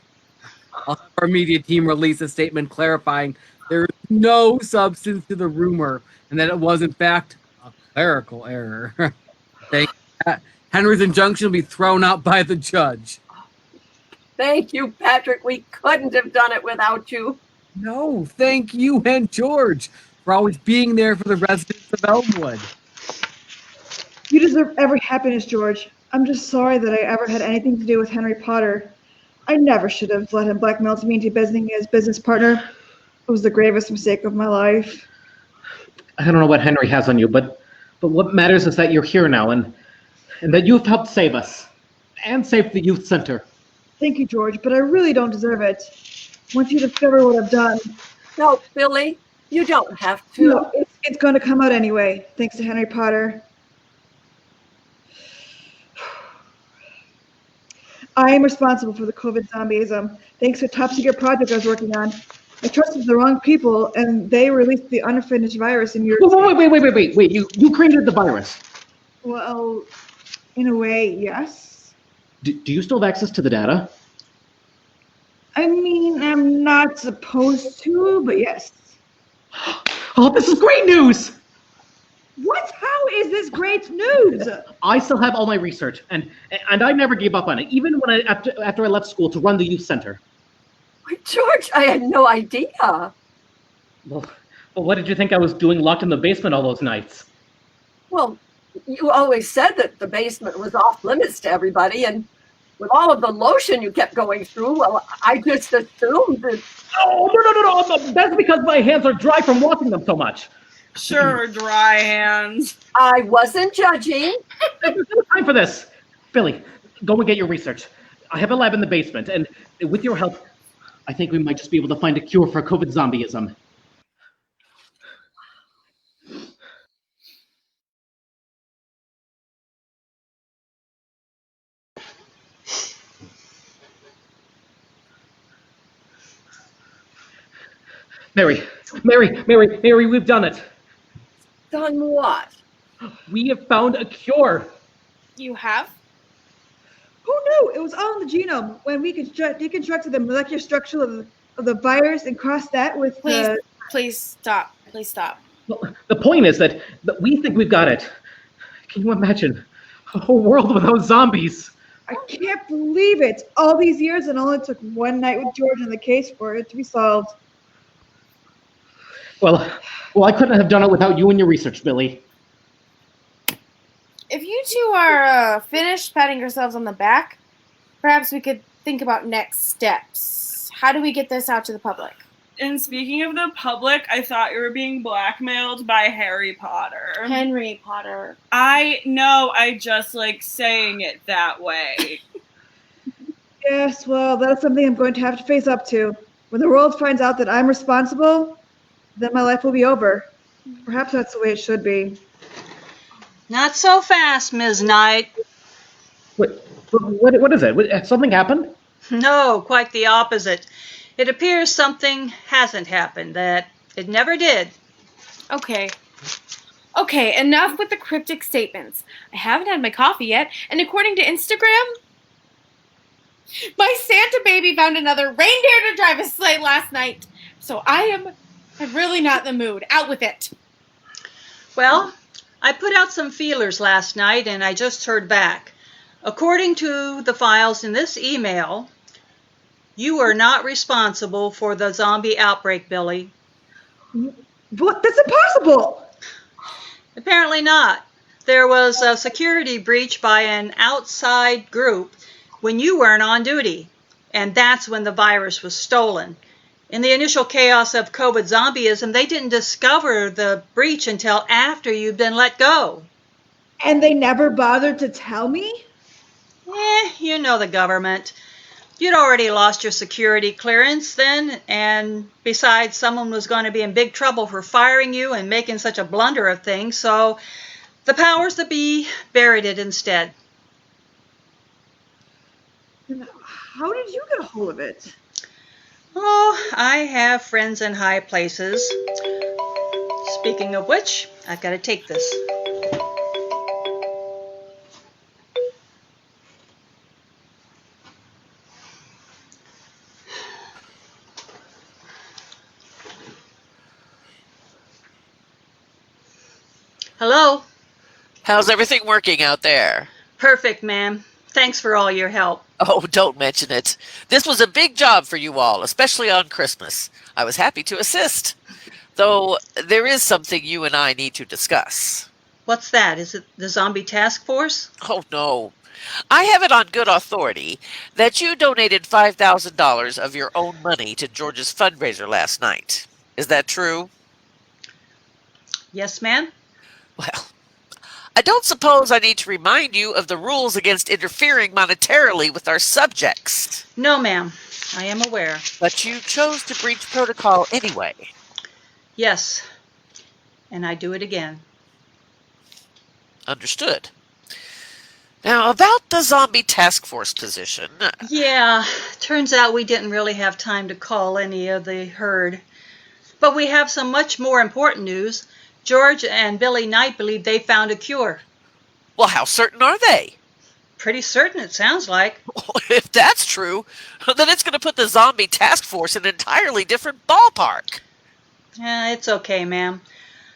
I'll have our media team release a statement clarifying there is no substance to the rumor and that it was, in fact, a clerical error. Henry's injunction will be thrown out by the judge. Thank you, Patrick. We couldn't have done it without you. No, thank you and George for always being there for the residents of Elmwood. You deserve every happiness, George. I'm just sorry that I ever had anything to do with Henry Potter. I never should have let him blackmail me into visiting his business partner. It was the gravest mistake of my life. I don't know what Henry has on you, but what matters is that you're here now and that you've helped save us and save the youth center. Thank you, George, but I really don't deserve it. Once you discover what I've done... No, Billie, you don't have to. No, it's going to come out anyway, thanks to Henry Potter. I am responsible for the COVID zombieism, thanks to a top-secret project I was working on. I trusted the wrong people, and they released the unfinished virus in your... Wait, you created the virus. Well, in a way, yes. Do you still have access to the data? I mean, I'm not supposed to, but yes. Oh, this is great news! What? How is this great news? I still have all my research, and I never gave up on it, even when after I left school to run the youth center. George, I had no idea. Well, what did you think I was doing locked in the basement all those nights? Well, you always said that the basement was off limits to everybody, and with all of the lotion you kept going through, well, I just assumed that... Oh, no. That's because my hands are dry from washing them so much. Sure, dry hands. I wasn't judging. There's no time for this. Billie, go and get your research. I have a lab in the basement, and with your help, I think we might just be able to find a cure for COVID zombieism. Mary, we've done it. Done what? We have found a cure. You have? Who knew? It was all in the genome. When we deconstructed the molecular structure of the virus and crossed that with Please stop. Please stop. Well, the point is that we think we've got it. Can you imagine a whole world without zombies? I can't believe it. All these years and only took one night with George in the case for it to be solved. Well, I couldn't have done it without you and your research, Billie. If you two are finished patting yourselves on the back, perhaps we could think about next steps. How do we get this out to the public? And speaking of the public, I thought you were being blackmailed by Harry Potter. Henry Potter. I know, I just like saying it that way. Yes, well, that's something I'm going to have to face up to. When the world finds out that I'm responsible, then my life will be over. Perhaps that's the way it should be. Not so fast, Ms. Knight. What is it? Something happened? No, quite the opposite. It appears something hasn't happened, that it never did. Okay, enough with the cryptic statements. I haven't had my coffee yet, and according to Instagram, my Santa baby found another reindeer to drive a sleigh last night. So I'm really not in the mood. Out with it. Well, I put out some feelers last night and I just heard back. According to the files in this email, you are not responsible for the zombie outbreak, Billie. What? That's impossible! Apparently not. There was a security breach by an outside group when you weren't on duty, and that's when the virus was stolen. In the initial chaos of COVID zombieism, they didn't discover the breach until after you'd been let go. And they never bothered to tell me? You know the government. You'd already lost your security clearance then, and besides, someone was going to be in big trouble for firing you and making such a blunder of things, so the powers that be buried it instead. How did you get a hold of it? Oh, I have friends in high places. Speaking of which, I've got to take this. Hello? How's everything working out there? Perfect, ma'am. Thanks for all your help. Oh, don't mention it. This was a big job for you all, especially on Christmas. I was happy to assist. Though there is something you and I need to discuss. What's that? Is it the zombie task force? Oh, no. I have it on good authority that you donated $5,000 of your own money to George's fundraiser last night. Is that true? Yes, ma'am. Well, I don't suppose I need to remind you of the rules against interfering monetarily with our subjects. No, ma'am. I am aware. But you chose to breach protocol anyway. Yes. And I do it again. Understood. Now, about the zombie task force position. Yeah, turns out we didn't really have time to call any of the herd. But we have some much more important news. George and Billie Knight believe they found a cure. Well, how certain are they? Pretty certain, it sounds like. If that's true, then it's going to put the zombie task force in an entirely different ballpark. It's okay, ma'am.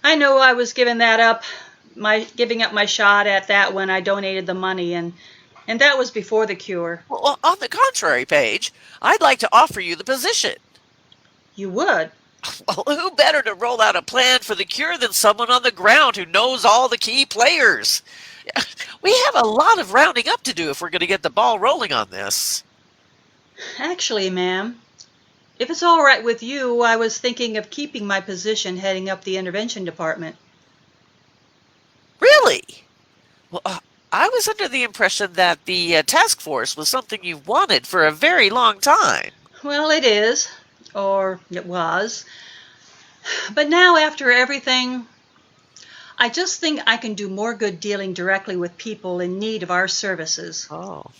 I know I was giving up my shot at that when I donated the money, and that was before the cure. Well, on the contrary, Paige, I'd like to offer you the position. You would? Well, who better to roll out a plan for the cure than someone on the ground who knows all the key players? We have a lot of rounding up to do if we're going to get the ball rolling on this. Actually, ma'am, if it's all right with you, I was thinking of keeping my position heading up the intervention department. Really? Well, I was under the impression that the task force was something you wanted for a very long time. Well, it is. Or it was. But now, after everything, I just think I can do more good dealing directly with people in need of our services. Oh.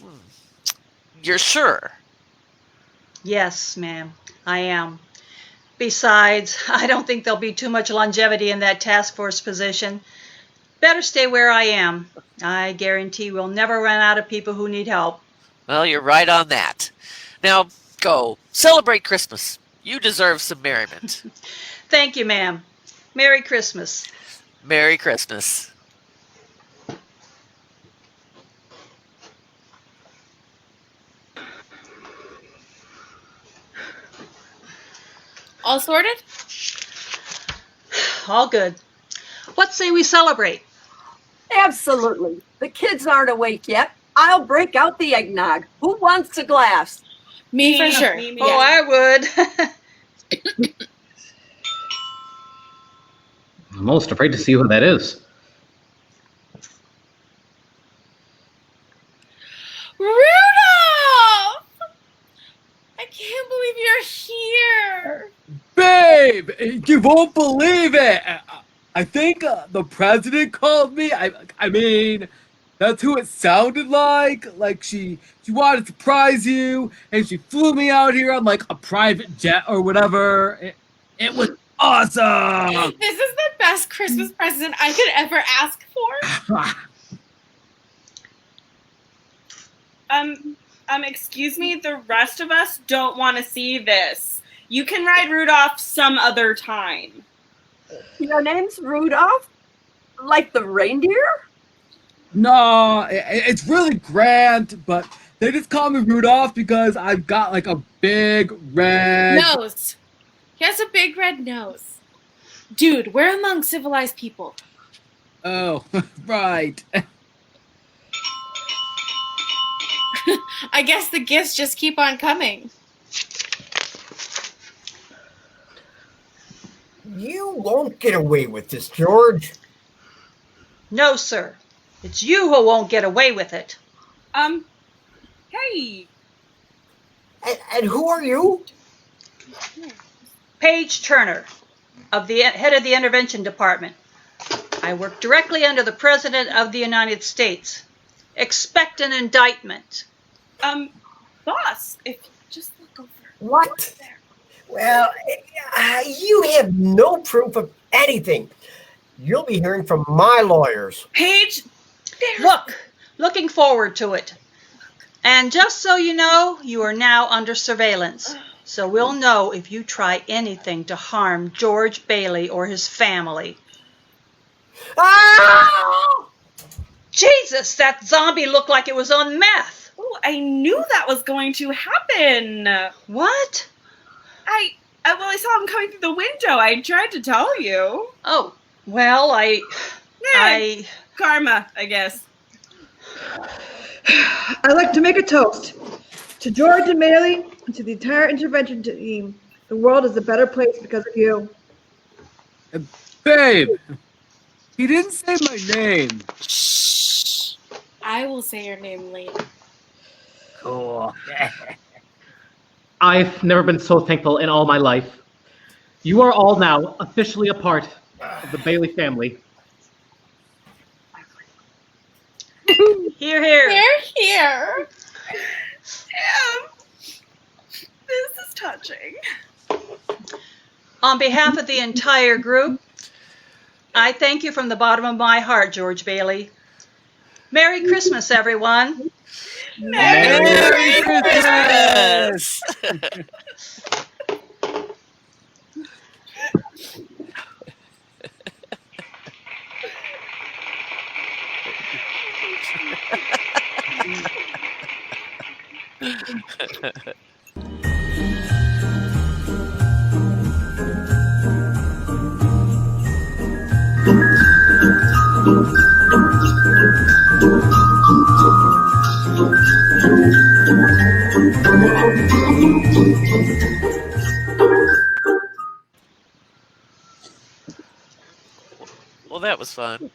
You're sure? Yes, ma'am, I am. Besides, I don't think there'll be too much longevity in that task force position. Better stay where I am. I guarantee we'll never run out of people who need help. Well, you're right on that. Now, go. Celebrate Christmas. You deserve some merriment. Thank you, ma'am. Merry Christmas. Merry Christmas. All sorted? All good. What say we celebrate? Absolutely. The kids aren't awake yet. I'll break out the eggnog. Who wants a glass? Me for sure. Oh, I would. I'm most afraid to see who that is. Rudolph! I can't believe you're here. Babe, you won't believe it. I think the president called me. I mean, that's who it sounded like. Like she wanted to surprise you, and she flew me out here on like a private jet or whatever. It was awesome. This is the best Christmas present I could ever ask for. Excuse me, the rest of us don't want to see this. You can ride Rudolph some other time. Your name's Rudolph? Like the reindeer? No, it's really grand, but they just call me Rudolph because I've got like a big red nose. He has a big red nose. Dude, we're among civilized people. Oh, right. I guess the gifts just keep on coming. You won't get away with this, George. No, sir. It's you who won't get away with it. Hey. And who are you? Paige Turner, head of the Intervention Department. I work directly under the President of the United States. Expect an indictment. Boss, if you just look over. What? Well, you have no proof of anything. You'll be hearing from my lawyers. Paige, looking forward to it. And just so you know, you are now under surveillance. So we'll know if you try anything to harm George Bailey or his family. Ah! Jesus, that zombie looked like it was on meth. Oh, I knew that was going to happen. What? I saw him coming through the window. I tried to tell you. Oh, well, Karma, I guess. I'd like to make a toast to George and Bailey and to the entire intervention team. The world is a better place because of you. Babe, he didn't say my name. I will say your name later. Cool. I've never been so thankful in all my life. You are all now officially a part of the Bailey family. Hear, hear. Hear, hear. Damn. This is touching. On behalf of the entire group, I thank you from the bottom of my heart, George Bailey. Merry Christmas, everyone. Merry Christmas! Well, that was fun.